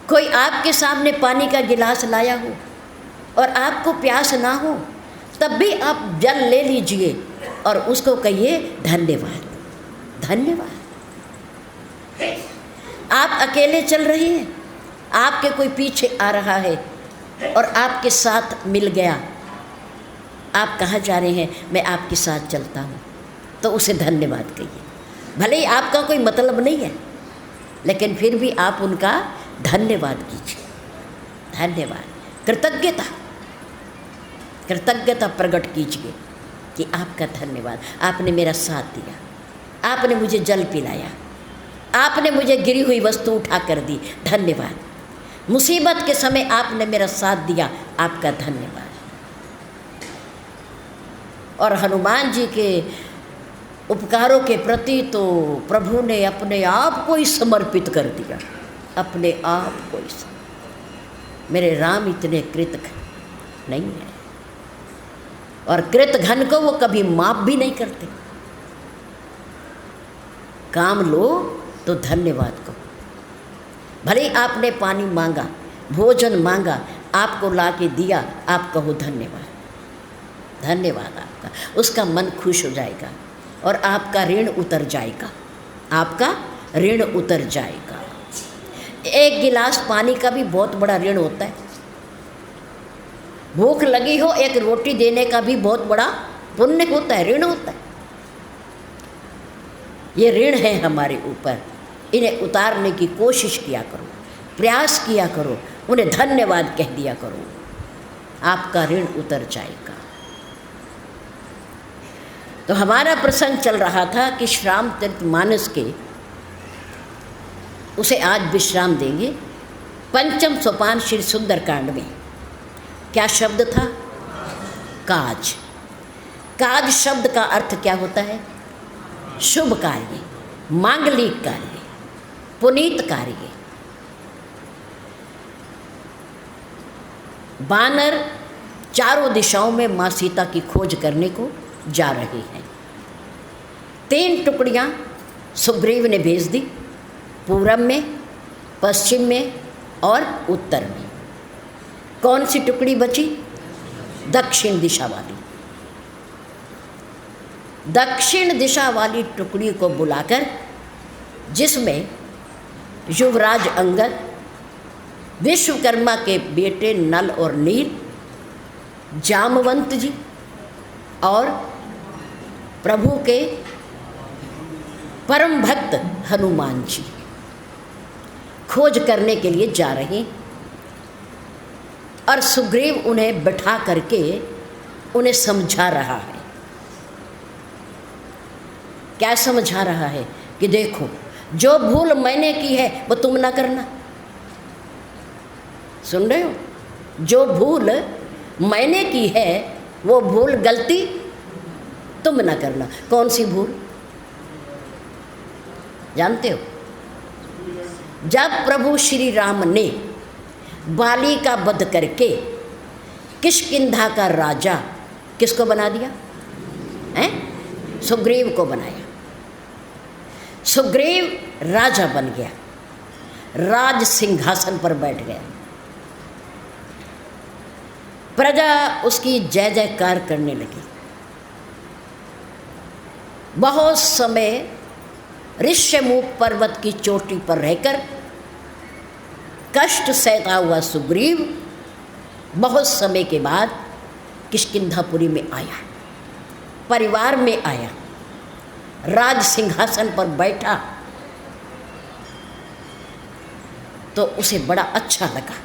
कोई आपके सामने पानी का गिलास लाया हो और आपको प्यास ना हो, तब भी आप जल ले लीजिए और उसको कहिए धन्यवाद, धन्यवाद। आप अकेले चल रहे हैं, आपके कोई पीछे आ रहा है और आपके साथ मिल गया, आप कहाँ जा रहे हैं? मैं आपके साथ चलता हूँ, तो उसे धन्यवाद कहिए। भले ही आपका कोई मतलब नहीं है, लेकिन फिर भी आप उनका धन्यवाद कीजिए। धन्यवाद, कृतज्ञता, कृतज्ञता प्रकट कीजिए कि आपका धन्यवाद, आपने मेरा साथ दिया, आपने मुझे जल पिलाया, आपने मुझे गिरी हुई वस्तु उठा कर दी, धन्यवाद। मुसीबत के समय आपने मेरा साथ दिया, आपका धन्यवाद। और हनुमान जी के उपकारों के प्रति तो प्रभु ने अपने आप को ही समर्पित कर दिया, अपने आप को ही। मेरे राम इतने कृत नहीं है, और कृत घन को वो कभी माप भी नहीं करते। काम लो तो धन्यवाद कहो। भले आपने पानी मांगा, भोजन मांगा, आपको ला के दिया, आप कहो धन्यवाद, धन्यवाद आपका। उसका मन खुश हो जाएगा और आपका ऋण उतर जाएगा, आपका ऋण उतर जाएगा। एक गिलास पानी का भी बहुत बड़ा ऋण होता है। भूख लगी हो, एक रोटी देने का भी बहुत बड़ा पुण्य होता है, ऋण होता है। ये ऋण है हमारे ऊपर, इन्हें उतारने की कोशिश किया करो, प्रयास किया करो, उन्हें धन्यवाद कह दिया करो, आपका ऋण उतर जाएगा। तो हमारा प्रसंग चल रहा था कि श्रामचरितमानस के, उसे आज विश्राम देंगे। पंचम सोपान श्री सुंदरकांड में क्या शब्द था? काज। काज शब्द का अर्थ क्या होता है? शुभ कार्य, मांगलिक कार्य, पुनीत कार्य। बानर चारों दिशाओं में माँ सीता की खोज करने को जा रहे हैं। 3 टुकड़ियाँ सुग्रीव ने भेज दी, पूरब में, पश्चिम में और उत्तर में। कौन सी टुकड़ी बची? दक्षिण दिशा वाली। दक्षिण दिशा वाली टुकड़ी को बुलाकर, जिसमें युवराज अंगद, विश्वकर्मा के बेटे नल और नील, जामवंत जी और प्रभु के परम भक्त हनुमान जी खोज करने के लिए जा रहे। और सुग्रीव उन्हें बैठा करके उन्हें समझा रहा है। क्या समझा रहा है? कि देखो, जो भूल मैंने की है वो तुम ना करना। सुन रहे हो? जो भूल मैंने की है वो भूल, गलती तुम ना करना। कौन सी भूल? जानते हो? जब प्रभु श्री राम ने बाली का वध करके किष्किंधा का राजा किसको बना दिया? हैं? सुग्रीव को बनाया। सुग्रीव राजा बन गया, राज सिंहासन पर बैठ गया। प्रजा उसकी जय जयकार करने लगी। बहुत समय ऋष्यमुख पर्वत की चोटी पर रहकर कष्ट सहता हुआ सुग्रीव बहुत समय के बाद किष्किंधापुरी में आया, परिवार में आया, राज सिंहासन पर बैठा तो उसे बड़ा अच्छा लगा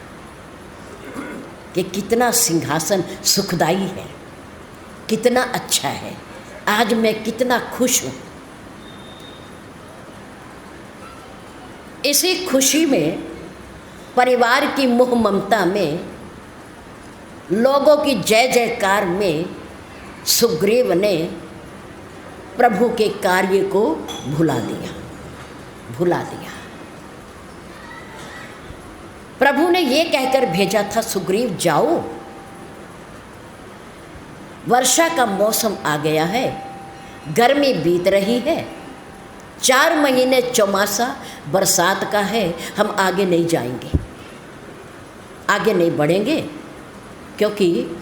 कि कितना सिंहासन सुखदाई है, कितना अच्छा है, आज मैं कितना खुश हूँ। इसी खुशी में, परिवार की मोह ममता में, लोगों की जय जयकार में सुग्रीव ने प्रभु के कार्य को भुला दिया। प्रभु ने ये कहकर भेजा था, सुग्रीव जाओ, वर्षा का मौसम आ गया है, गर्मी बीत रही है, 4 महीने चौमासा बरसात का है, हम आगे नहीं जाएंगे, आगे नहीं बढ़ेंगे, क्योंकि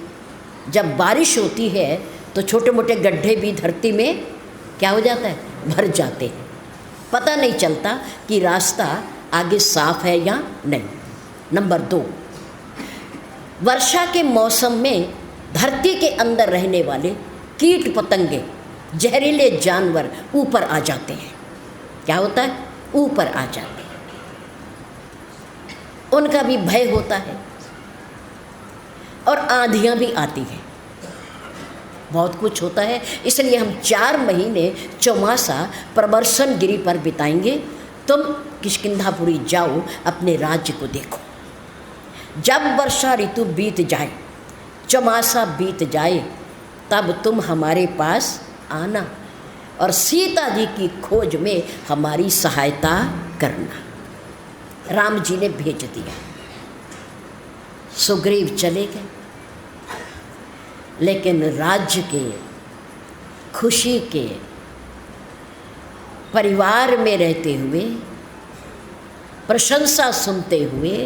जब बारिश होती है तो छोटे मोटे गड्ढे भी धरती में क्या हो जाता है, भर जाते हैं, पता नहीं चलता कि रास्ता आगे साफ है या नहीं। नंबर 2, वर्षा के मौसम में धरती के अंदर रहने वाले कीट पतंगे, जहरीले जानवर ऊपर आ जाते हैं। क्या होता है, ऊपर आ जाते हैं, उनका भी भय होता है, और आंधियाँ भी आती हैं, बहुत कुछ होता है। इसलिए हम 4 महीने चौमासा प्रबर्शन गिरी पर बिताएंगे। तुम किष्किंधापुरी जाओ, अपने राज्य को देखो। जब वर्षा ऋतु बीत जाए, चौमासा बीत जाए, तब तुम हमारे पास आना और सीता जी की खोज में हमारी सहायता करना। राम जी ने भेज दिया। सुग्रीव चले गए, लेकिन राज्य के, खुशी के, परिवार में रहते हुए, प्रशंसा सुनते हुए,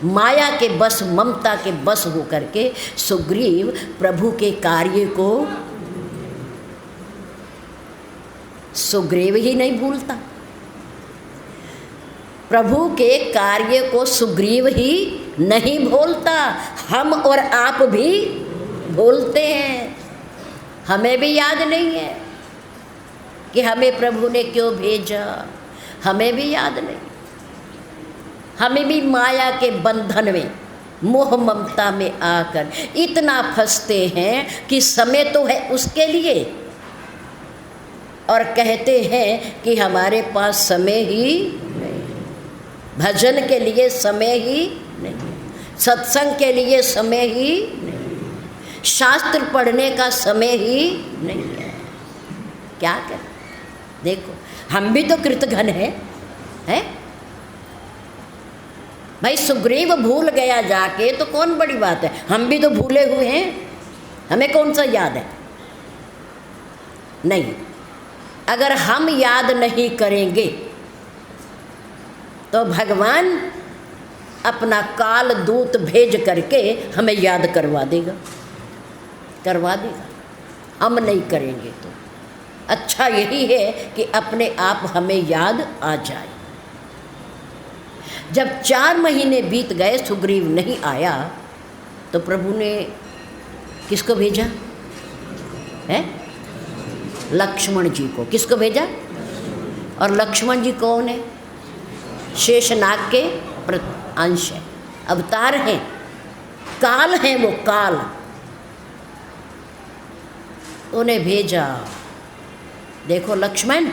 माया के बस, ममता के बस होकर के सुग्रीव प्रभु के कार्य को, सुग्रीव ही नहीं भूलता, प्रभु के कार्य को सुग्रीव ही नहीं भूलता, हम और आप भी भूलते हैं। हमें भी याद नहीं है कि हमें प्रभु ने क्यों भेजा, हमें भी याद नहीं। हमें भी माया के बंधन में, मोह ममता में आकर इतना फंसते हैं कि समय तो है उसके लिए, और कहते हैं कि हमारे पास समय ही नहीं, भजन के लिए समय ही नहीं, सत्संग के लिए समय ही नहीं, शास्त्र पढ़ने का समय ही नहीं है। क्या करें? देखो, हम भी तो कृतघ्न हैं? भाई सुग्रीव भूल गया जाके तो कौन बड़ी बात है, हम भी तो भूले हुए हैं, हमें कौन सा याद है? नहीं, अगर हम याद नहीं करेंगे तो भगवान अपना काल दूत भेज करके हमें याद करवा देगा। हम नहीं करेंगे तो अच्छा यही है कि अपने आप हमें याद आ जाए। जब 4 महीने बीत गए, सुग्रीव नहीं आया, तो प्रभु ने किसको भेजा है? लक्ष्मण जी को। किसको भेजा? और लक्ष्मण जी कौन है? शेषनाग के अंश है, अवतार हैं, काल हैं, वो काल। उन्हें भेजा। देखो लक्ष्मण,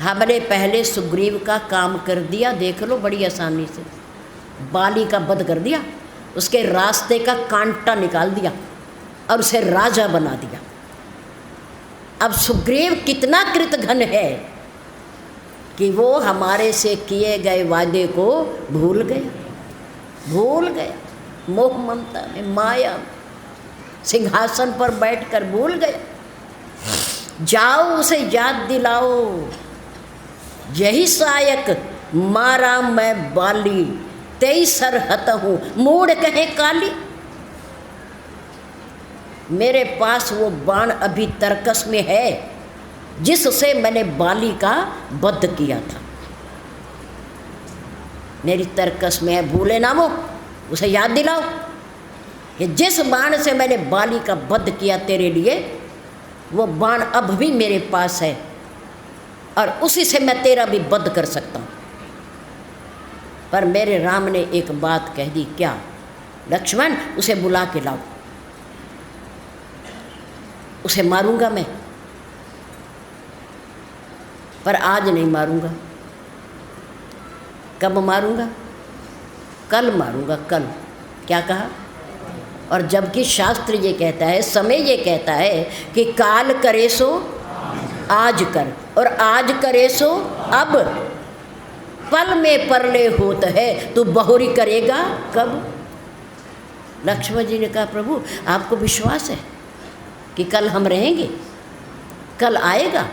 हमने पहले सुग्रीव का काम कर दिया, देख लो बड़ी आसानी से। बाली का वध कर दिया, उसके रास्ते का कांटा निकाल दिया और उसे राजा बना दिया। अब सुग्रीव कितना कृतघ्न है कि वो हमारे से किए गए वादे को भूल गया, मोह ममता में, माया, सिंहासन पर बैठकर भूल गया। जाओ उसे याद दिलाओ, यही सायक मारा मैं बाली, तेई सर हत हूँ मूड कहे काली। मेरे पास वो बाण अभी तरकस में है जिससे मैंने बाली का वध किया था। मेरी तरकस में है, भूले ना वो, उसे याद दिलाओ कि जिस बाण से मैंने बाली का वध किया तेरे लिए, वो बाण अब भी मेरे पास है और उसी से मैं तेरा भी वध कर सकता हूँ। पर मेरे राम ने एक बात कह दी, क्या? लक्ष्मण उसे बुला के लाओ, उसे मारूंगा मैं, पर आज नहीं मारूंगा। कब मारूंगा? कल मारूंगा, कल। क्या कहा? और जबकि शास्त्र ये कहता है, समय ये कहता है कि काल करे सो आज कर, और आज करे सो अब, पल में परले होत है तू बहुरी करेगा कब। लक्ष्मण जी ने कहा, प्रभु आपको विश्वास है कि कल हम रहेंगे? कल आएगा?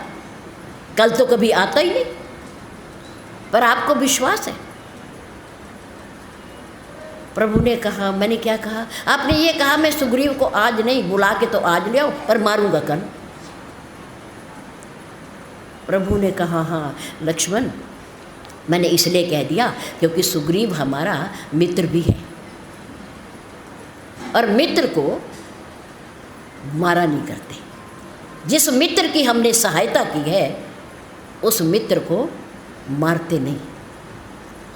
कल तो कभी आता ही नहीं, पर आपको विश्वास है? प्रभु ने कहा, मैंने क्या कहा? आपने ये कहा मैं सुग्रीव को आज नहीं, बुला के तो आज ले आओ, पर मारूंगा कल। प्रभु ने कहा, हाँ लक्ष्मण, मैंने इसलिए कह दिया क्योंकि सुग्रीव हमारा मित्र भी है, और मित्र को मारा नहीं करते। जिस मित्र की हमने सहायता की है उस मित्र को मारते नहीं।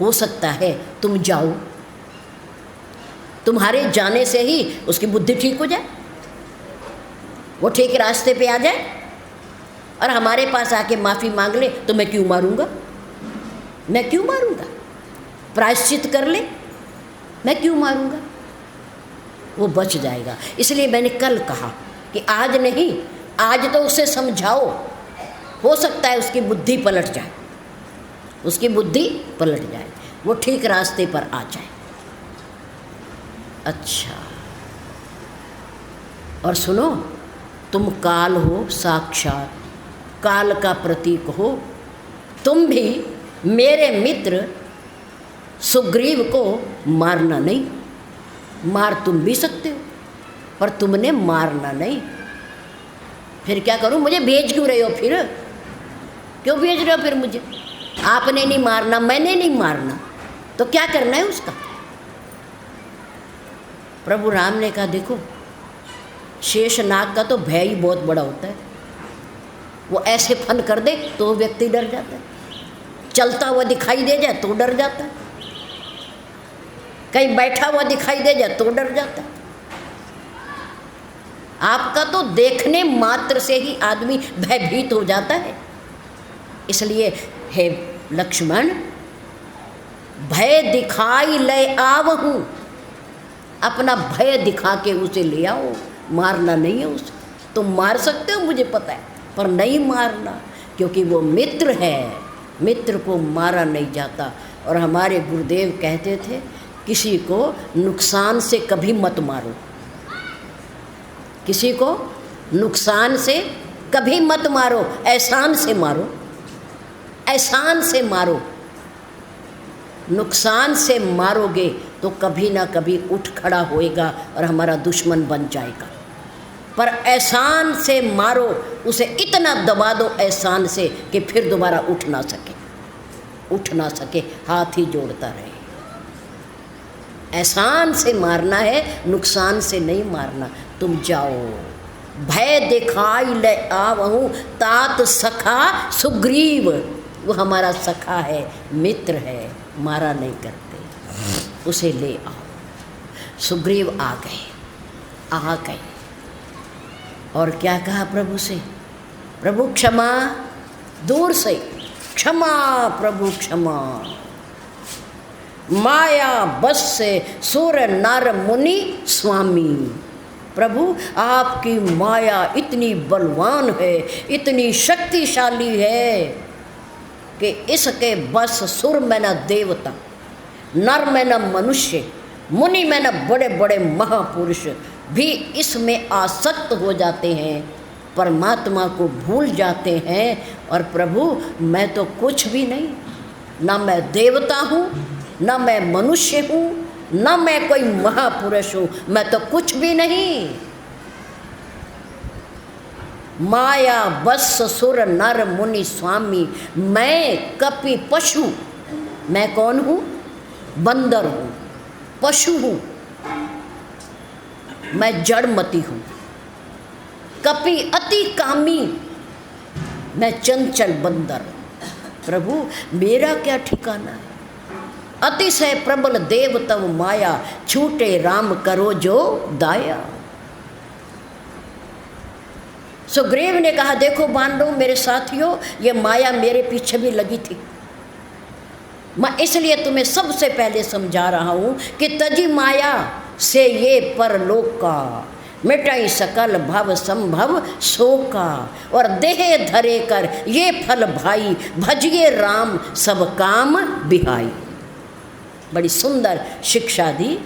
हो सकता है तुम जाओ, तुम्हारे जाने से ही उसकी बुद्धि ठीक हो जाए, वो ठीक रास्ते पे आ जाए, और हमारे पास आके माफ़ी मांग ले, तो मैं क्यों मारूंगा? मैं क्यों मारूंगा? प्रायश्चित कर ले, मैं क्यों मारूंगा? वो बच जाएगा। इसलिए मैंने कल कहा कि आज नहीं, आज तो उसे समझाओ, हो सकता है उसकी बुद्धि पलट जाए, उसकी बुद्धि पलट जाए, वो ठीक रास्ते पर आ जाए। अच्छा, और सुनो, तुम काल हो साक्षात, काल का प्रतीक हो, तुम भी मेरे मित्र सुग्रीव को मारना नहीं। मार तुम भी सकते हो, पर तुमने मारना नहीं। फिर क्या करूं? मुझे भेज क्यों रहे हो? फिर क्यों भेज रहे हो फिर मुझे? आपने नहीं मारना, मैंने नहीं मारना, तो क्या करना है उसका? प्रभु राम ने कहा, देखो शेषनाग का तो भय ही बहुत बड़ा होता है। वो ऐसे फन कर दे तो व्यक्ति डर जाता है, चलता हुआ दिखाई दे जाए तो डर जाता है, कहीं बैठा हुआ दिखाई दे जाए तो डर जाता है। आपका तो देखने मात्र से ही आदमी भयभीत हो जाता है। इसलिए हे लक्ष्मण, भय दिखाई ले आवहूँ, अपना भय दिखा के उसे ले आओ, मारना नहीं है उसे। तुम मार सकते हो मुझे पता है, पर नहीं मारना, क्योंकि वो मित्र है, मित्र को मारा नहीं जाता। और हमारे गुरुदेव कहते थे, किसी को नुकसान से कभी मत मारो, किसी को नुकसान से कभी मत मारो, एहसान से मारो, एहसान से मारो। नुकसान से मारोगे तो कभी ना कभी उठ खड़ा होएगा और हमारा दुश्मन बन जाएगा, पर एहसान से मारो, उसे इतना दबा दो एहसान से कि फिर दोबारा उठ ना सके, उठ ना सके, हाथ ही जोड़ता रहे। एहसान से मारना है, नुकसान से नहीं मारना। तुम जाओ, भय दिखाई ले आवहूँ, तात सखा सुग्रीव, वो हमारा सखा है, मित्र है, मारा नहीं करते, उसे ले आओ। सुग्रीव आ गए, और क्या कहा प्रभु से? प्रभु क्षमा, दूर से क्षमा, प्रभु क्षमा, माया बस से सुर नर मुनि स्वामी। प्रभु आपकी माया इतनी बलवान है, इतनी शक्तिशाली है कि इसके बस सुर में न देवता, नर में न मनुष्य, मुनि में न बड़े बड़े महापुरुष भी इसमें आसक्त हो जाते हैं। परमात्मा को भूल जाते हैं और प्रभु मैं तो कुछ भी नहीं, ना मैं देवता हूँ, ना मैं मनुष्य हूँ, ना मैं कोई महापुरुष हूँ, मैं तो कुछ भी नहीं। माया बस सुर नर मुनि स्वामी, मैं कपि पशु, मैं कौन हूँ? बंदर हूँ, पशु हूँ, मैं जड़मती हूँ। कपि अति कामी, मैं चंचल बंदर। प्रभु मेरा क्या ठिकाना है? अतिशय प्रबल देव तव माया, छूटे राम करो जो दाया। सुग्रीव ने कहा देखो बांधो मेरे साथियों, ये माया मेरे पीछे भी लगी थी। मैं इसलिए तुम्हें सबसे पहले समझा रहा हूँ कि तजी माया से ये परलोक का, मिटाई सकल भव संभव शोका, और देह धरे कर ये फल भाई, भजिए राम सब काम बिहाई। बड़ी सुंदर शिक्षा दी।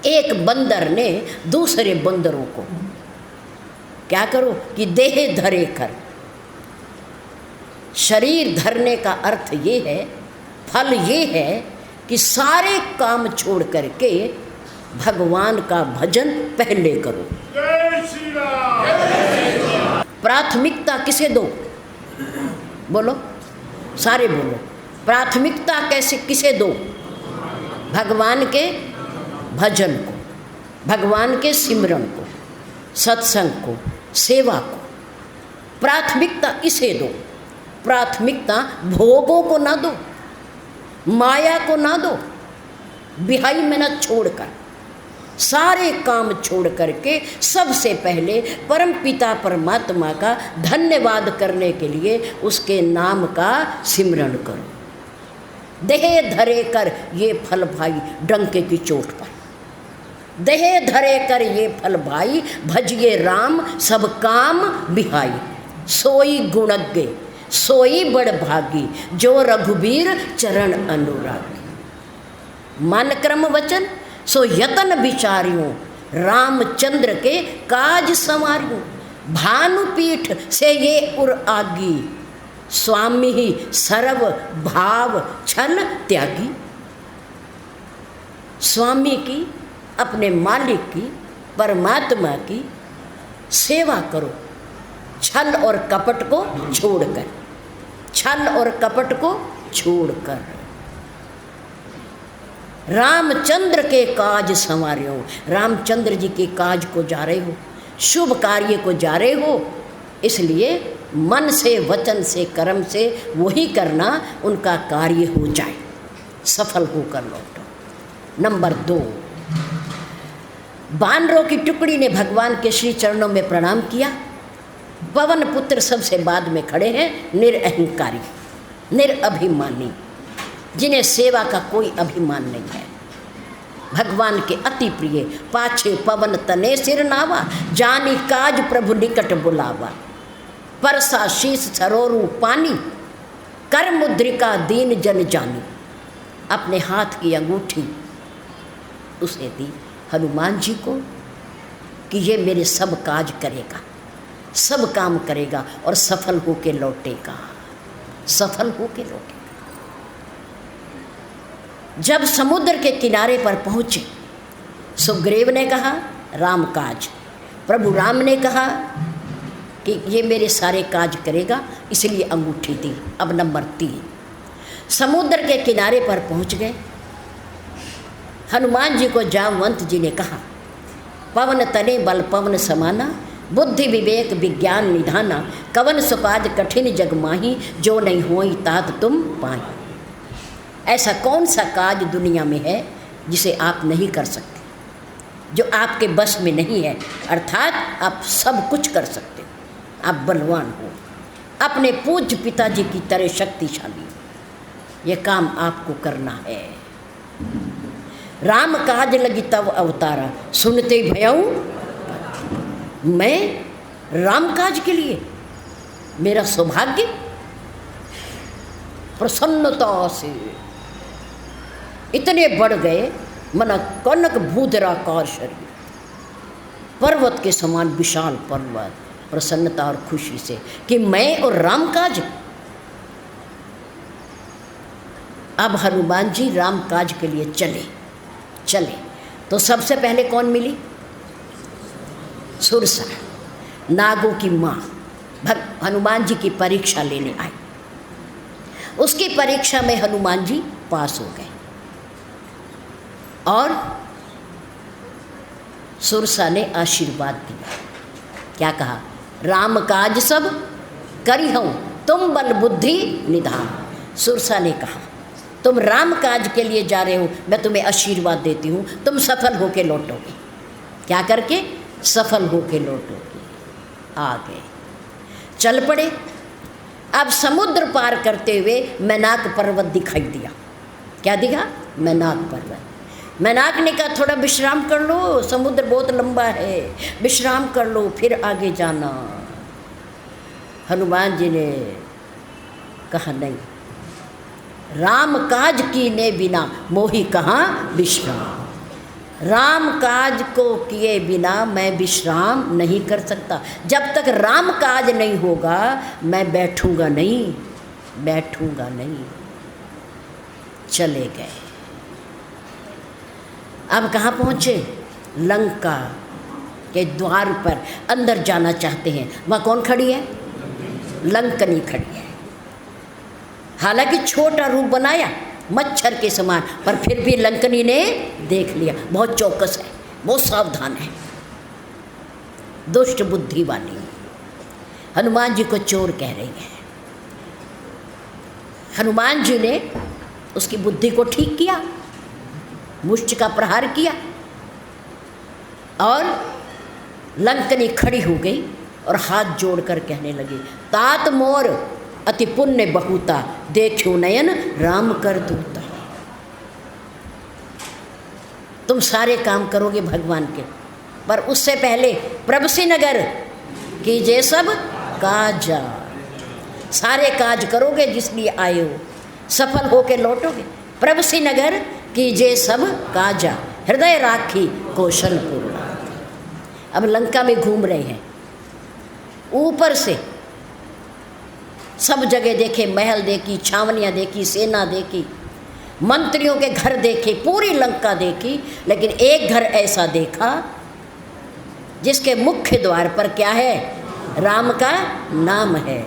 एक बंदर ने दूसरे बंदरों को क्या करो कि देह धरे कर, शरीर धरने का अर्थ ये है, फल ये है कि सारे काम छोड़ करके भगवान का भजन पहले करो। प्राथमिकता किसे दो? बोलो, सारे बोलो। प्राथमिकता कैसे किसे दो? भगवान के भजन को, भगवान के सिमरन को, सत्संग को, सेवा को। प्राथमिकता इसे दो। प्राथमिकता भोगों को ना दो, माया को ना दो, बिहाई में न छोड़कर, सारे काम छोड़ करके सबसे पहले परम पिता परमात्मा का धन्यवाद करने के लिए उसके नाम का सिमरन करो। देह धरे कर ये फल भाई, डंके की चोट पर, देह धरे कर ये फल भाई, भजिए राम सब काम बिहाई। सोई गुणज्ञ सोई बड़ भागी, जो रघुबीर चरण अनुरागी। मन क्रम वचन सो यतन विचारियों, रामचंद्र के काज संवारियों। भानुपीठ से ये उर आगी, स्वामी ही सर्व भाव छल त्यागी। स्वामी की, अपने मालिक की, परमात्मा की सेवा करो, छल और कपट को छोड़कर, छल और कपट को छोड़कर। रामचंद्र के काज संवारियों, रामचंद्र जी के काज को जा रहे हो, शुभ कार्य को जा रहे हो, इसलिए मन से, वचन से, कर्म से वही करना, उनका कार्य हो जाए, सफल होकर लौटो। नंबर 2, बानरों की टुकड़ी ने भगवान के श्री चरणों में प्रणाम किया। पवन पुत्र सबसे बाद में खड़े हैं, निरअहंकारी, निरअभिमानी, जिन्हें सेवा का कोई अभिमान नहीं है। भगवान के अति प्रिय, पाछे पवन तने सिर नावा, जानी काज प्रभु निकट बुलावा। परसा शीस सरोरु पानी, कर मुद्रिका दीन जन जानी। अपने हाथ की अंगूठी उसे दी हनुमान जी को कि ये मेरे सब काज करेगा, सब काम करेगा और सफल होके लौटेगा, सफल होके लौटेगा। जब समुद्र के किनारे पर पहुँचे, सुग्रीव ने कहा राम काज, प्रभु राम ने कहा कि ये मेरे सारे काज करेगा, इसलिए अंगूठी दी। अब नंबर 3, समुद्र के किनारे पर पहुँच गए। हनुमान जी को जामवंत जी ने कहा, पवन तने बल पवन समाना, बुद्धि विवेक विज्ञान निधाना, कवन सुकाज कठिन जग माही, जो नहीं होई तात तुम पाई। ऐसा कौन सा काज दुनिया में है जिसे आप नहीं कर सकते, जो आपके बस में नहीं है? अर्थात आप सब कुछ कर सकते हो, आप बलवान हो, अपने पूज्य पिताजी की तरह शक्तिशाली। ये काम आपको करना है। राम काज लगी तब अवतारा, सुनते भयऊ मैं राम काज के लिए, मेरा सौभाग्य। प्रसन्नता से इतने बढ़ गए, मना कनक भूधराकार शरीर, पर्वत के समान विशाल पर्वत, प्रसन्नता और खुशी से कि मैं और राम काज। अब हनुमान जी राम काज के लिए चले तो सबसे पहले कौन मिली? सुरसा, नागों की माँ, हनुमान जी की परीक्षा लेने आई। उसकी परीक्षा में हनुमान जी पास हो गए और सुरसा ने आशीर्वाद दिया। क्या कहा? राम काज सब करी हूँ, तुम बल बुद्धि निधान। सुरसा ने कहा तुम राम काज के लिए जा रहे हो, मैं तुम्हें आशीर्वाद देती हूँ, तुम सफल होके लौटोगे। क्या करके? सफल होके लौटोगे। आ गए, चल पड़े। अब समुद्र पार करते हुए मैनाक पर्वत दिखाई दिया। क्या दिखा? मैनाक पर्वत। मैनाक ने कहा थोड़ा विश्राम कर लो, समुद्र बहुत लंबा है, विश्राम कर लो फिर आगे जाना। हनुमान जी ने कहा नहीं, राम काज कीने बिना मोहि कहाँ विश्राम। राम काज को किए बिना मैं विश्राम नहीं कर सकता। जब तक राम काज नहीं होगा मैं बैठूंगा नहीं। चले गए। अब कहाँ पहुँचे? लंका के द्वार पर अंदर जाना चाहते हैं। वहाँ कौन खड़ी है? लंकनी खड़ी है। हालांकि छोटा रूप बनाया मच्छर के समान, पर फिर भी लंकनी ने देख लिया। बहुत चौकस है, बहुत सावधान है, दुष्ट बुद्धि वाली। हनुमान जी को चोर कह रही है। हनुमान जी ने उसकी बुद्धि को ठीक किया, मुष्ट का प्रहार किया और लंकनी खड़ी हो गई और हाथ जोड़कर कहने लगी, तात मोर अति पुण्य बहुता, देखो नयन राम कर दूता। तुम सारे काम करोगे भगवान के, पर उससे पहले प्रभु से नगर कीजिए सब काजा। सारे काज करोगे जिसलिए आए हो, सफल होके लौटोगे। प्रभु से नगर कीजिए सब काजा, हृदय राखी कौशलपुर। अब लंका में घूम रहे हैं, ऊपर से सब जगह देखे, महल देखी, छावनियाँ देखी, सेना देखी, मंत्रियों के घर देखे, पूरी लंका देखी, लेकिन एक घर ऐसा देखा जिसके मुख्य द्वार पर क्या है? राम का नाम है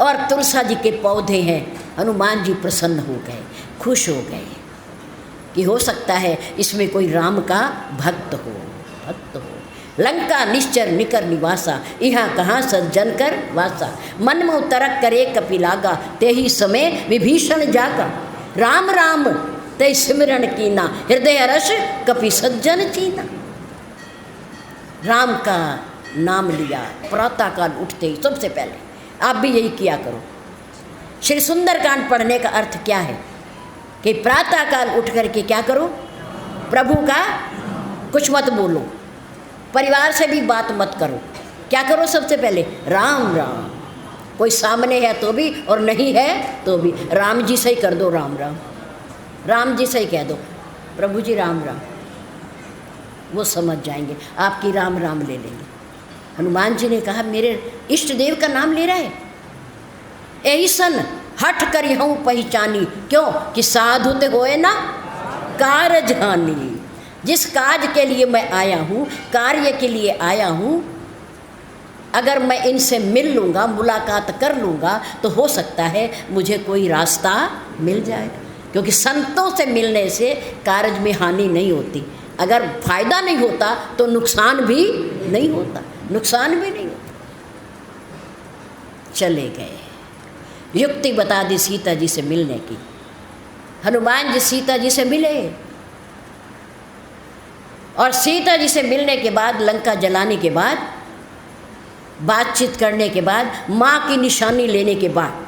और तुलसा जी के पौधे हैं। हनुमान जी प्रसन्न हो गए, खुश हो गए कि हो सकता है इसमें कोई राम का भक्त हो। लंका निश्चर निकर निवासा, यहाँ कहाँ सज्जन कर वासा। मन में उतरक करे कपिलागा, ते ही समय विभीषण जागा। राम राम ते सिमरन कीना, हृदय रस कपि सज्जन चीना। राम का नाम लिया प्रातःकाल उठते ही। सबसे पहले आप भी यही किया करो। श्री सुंदरकांड पढ़ने का अर्थ क्या है कि प्रातःकाल उठ करके क्या करो? प्रभु का कुछ मत बोलो, परिवार से भी बात मत करो। क्या करो? सबसे पहले राम राम। कोई सामने है तो भी और नहीं है तो भी राम जी से ही कर दो। राम राम, राम जी से ही कह दो, प्रभु जी राम राम। वो समझ जाएंगे, आपकी राम राम ले लेंगे। हनुमान जी ने कहा मेरे इष्ट देव का नाम ले रहा है। यही सन हठ करी हूँ पहचानी, क्यों कि साधु ते होए ना कारज हानि। जिस काज के लिए मैं आया हूँ, कार्य के लिए आया हूँ, अगर मैं इनसे मिल लूँगा, मुलाकात कर लूँगा, तो हो सकता है मुझे कोई रास्ता मिल जाएगा। क्योंकि संतों से मिलने से कार्य में हानि नहीं होती। अगर फायदा नहीं होता तो नुकसान भी नहीं होता, चले गए। युक्ति बता दी सीता जी से मिलने की। हनुमान जी सीता जी से मिले और सीता जी से मिलने के बाद, लंका जलाने के बाद, बातचीत करने के बाद, माँ की निशानी लेने के बाद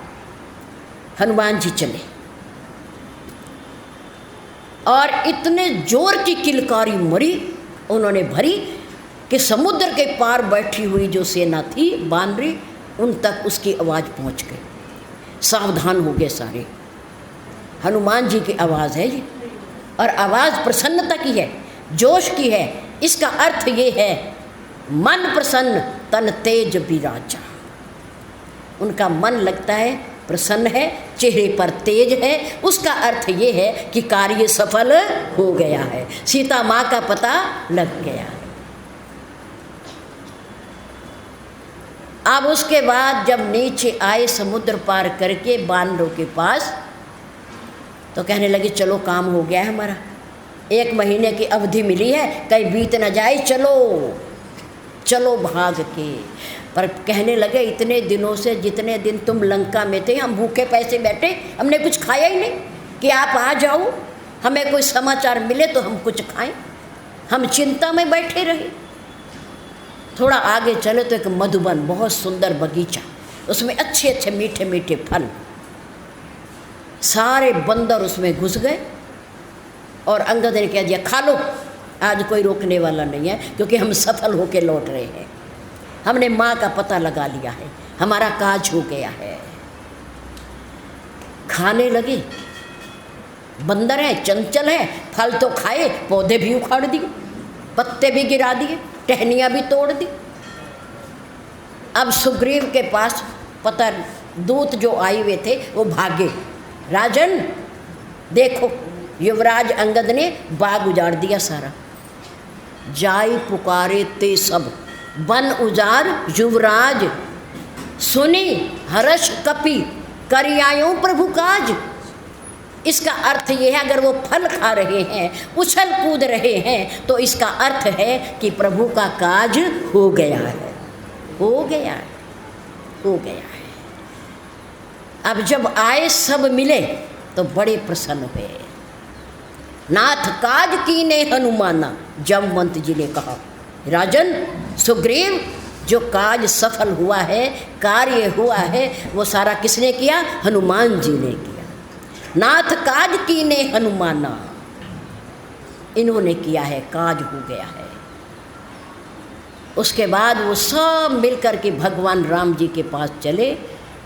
हनुमान जी चले और इतने जोर की किलकारी मरी उन्होंने भरी कि समुद्र के पार बैठी हुई जो सेना थी बानरी, उन तक उसकी आवाज़ पहुँच गई। सावधान हो गए सारे। हनुमान जी की आवाज़ है ये, और आवाज़ प्रसन्नता की है, जोश की है। इसका अर्थ ये है मन प्रसन्न तन तेज विराजा। उनका मन लगता है प्रसन्न है, चेहरे पर तेज है, उसका अर्थ ये है कि कार्य सफल हो गया है, सीता माँ का पता लग गया है। अब उसके बाद जब नीचे आए समुद्र पार करके बानरों के पास, तो कहने लगे चलो काम हो गया है हमारा, 1 महीने की अवधि मिली है, कहीं बीत न जाए, चलो चलो भाग के। पर कहने लगे इतने दिनों से, जितने दिन तुम लंका में थे, हम भूखे पैसे बैठे, हमने कुछ खाया ही नहीं कि आप आ जाओ, हमें कोई समाचार मिले तो हम कुछ खाएं। हम चिंता में बैठे रहे। थोड़ा आगे चले तो एक मधुबन, बहुत सुंदर बगीचा, उसमें अच्छे अच्छे मीठे मीठे फल। सारे बंदर उसमें घुस गए और अंगद ने कह दिया खा लो, आज कोई रोकने वाला नहीं है, क्योंकि हम सफल होकर लौट रहे हैं, हमने माँ का पता लगा लिया है, हमारा काज हो गया है। खाने लगे, बंदर हैं, चंचल हैं, फल तो खाए, पौधे भी उखाड़ दिए, पत्ते भी गिरा दिए, टहनियाँ भी तोड़ दी। अब सुग्रीव के पास पता, दूत जो आए हुए थे वो भागे, राजन देखो युवराज अंगद ने बाग उजाड़ दिया सारा। जाई पुकारे ते सब वन उजार युवराज, सुनी हर्ष कपि करियायों प्रभु काज। इसका अर्थ यह है, अगर वो फल खा रहे हैं, उछल कूद रहे हैं, तो इसका अर्थ है कि प्रभु का काज हो गया है, हो गया है, हो गया है। अब जब आए सब मिले तो बड़े प्रसन्न हुए। नाथ काज कीने हनुमाना, जमवंत जी ने कहा राजन सुग्रीव, जो काज सफल हुआ है, कार्य हुआ है, वो सारा किसने किया? हनुमान जी ने किया। नाथ काज कीने हनुमाना, इन्होंने किया है, काज हो गया है। उसके बाद वो सब मिलकर के भगवान राम जी के पास चले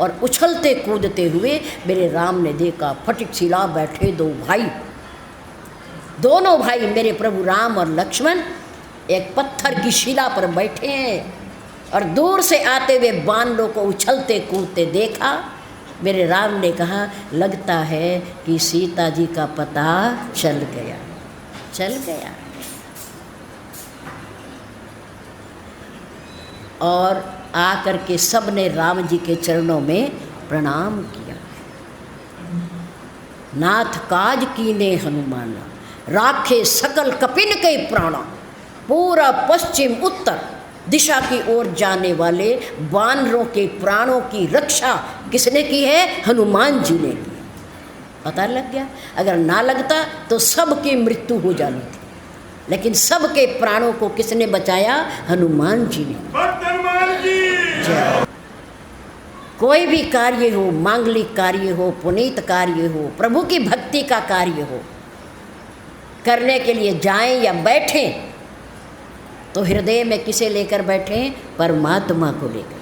और उछलते कूदते हुए मेरे राम ने देखा फटिक सिला बैठे 2 भाई, दोनों भाई मेरे प्रभु राम और लक्ष्मण एक पत्थर की शिला पर बैठे हैं, और दूर से आते हुए बानरों को उछलते कूदते देखा। मेरे राम ने कहा लगता है कि सीता जी का पता चल गया, चल गया। और आकर के सब ने राम जी के चरणों में प्रणाम किया। नाथ काज कीने हनुमाना, राखे सकल कपिन के प्राणा। पूरा पश्चिम उत्तर दिशा की ओर जाने वाले वानरों के प्राणों की रक्षा किसने की है? हनुमान जी ने की। पता लग गया, अगर ना लगता तो सबकी मृत्यु हो जानी थी, लेकिन सबके प्राणों को किसने बचाया? हनुमान जी ने। कोई भी कार्य हो, मांगलिक कार्य हो, पुनीत कार्य हो, प्रभु की भक्ति का कार्य हो, करने के लिए जाएं या बैठें तो हृदय में किसे लेकर बैठें? परमात्मा को लेकर।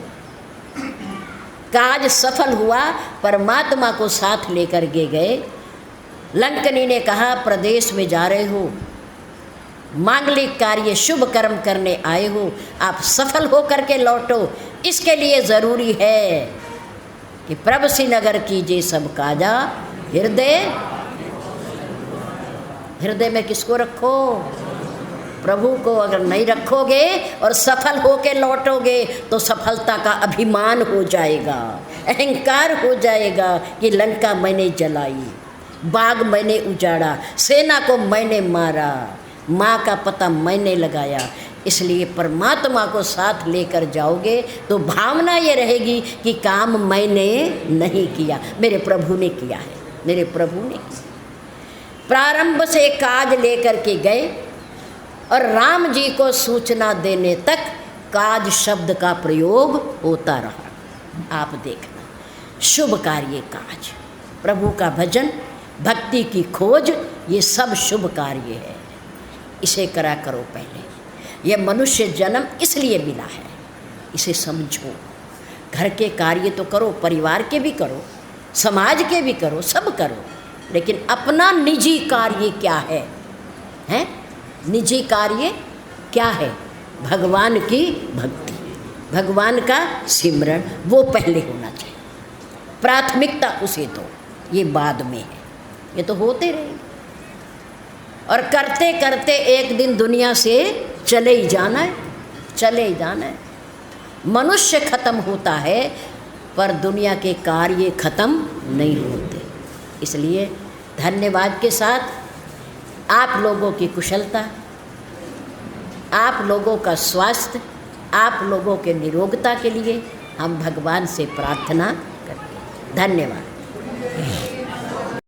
काज सफल हुआ, परमात्मा को साथ लेकर के गए। लंकनी ने कहा प्रदेश में जा रहे हो, मांगलिक कार्य शुभ कर्म करने आए हो, आप सफल हो करके लौटो। इसके लिए ज़रूरी है कि प्रभु श्रीनगर कीजिए सब काजा, हृदय में किसको रखो? प्रभु को। अगर नहीं रखोगे और सफल होके लौटोगे तो सफलता का अभिमान हो जाएगा, अहंकार हो जाएगा कि लंका मैंने जलाई, बाग मैंने उजाड़ा, सेना को मैंने मारा, माँ का पता मैंने लगाया। इसलिए परमात्मा को साथ लेकर जाओगे तो भावना ये रहेगी कि काम मैंने नहीं किया, मेरे प्रभु ने किया है, मेरे प्रभु ने किया। प्रारंभ से काज लेकर के गए और राम जी को सूचना देने तक काज शब्द का प्रयोग होता रहा। आप देखना, शुभ कार्य काज, प्रभु का भजन, भक्ति की खोज, ये सब शुभ कार्य है। इसे करा करो पहले। यह मनुष्य जन्म इसलिए मिला है, इसे समझो। घर के कार्य तो करो, परिवार के भी करो, समाज के भी करो, सब करो, लेकिन अपना निजी कार्य क्या है? हैं? निजी कार्य क्या है? भगवान की भक्ति, भगवान का सिमरण, वो पहले होना चाहिए। प्राथमिकता उसे दो, ये बाद में है। ये तो होते रहे और करते करते एक दिन दुनिया से चले ही जाना है, चले ही जाना है। मनुष्य खत्म होता है पर दुनिया के कार्य खत्म नहीं होते। इसलिए धन्यवाद के साथ आप लोगों की कुशलता, आप लोगों का स्वास्थ्य, आप लोगों के निरोगता के लिए हम भगवान से प्रार्थना करते हैं। धन्यवाद।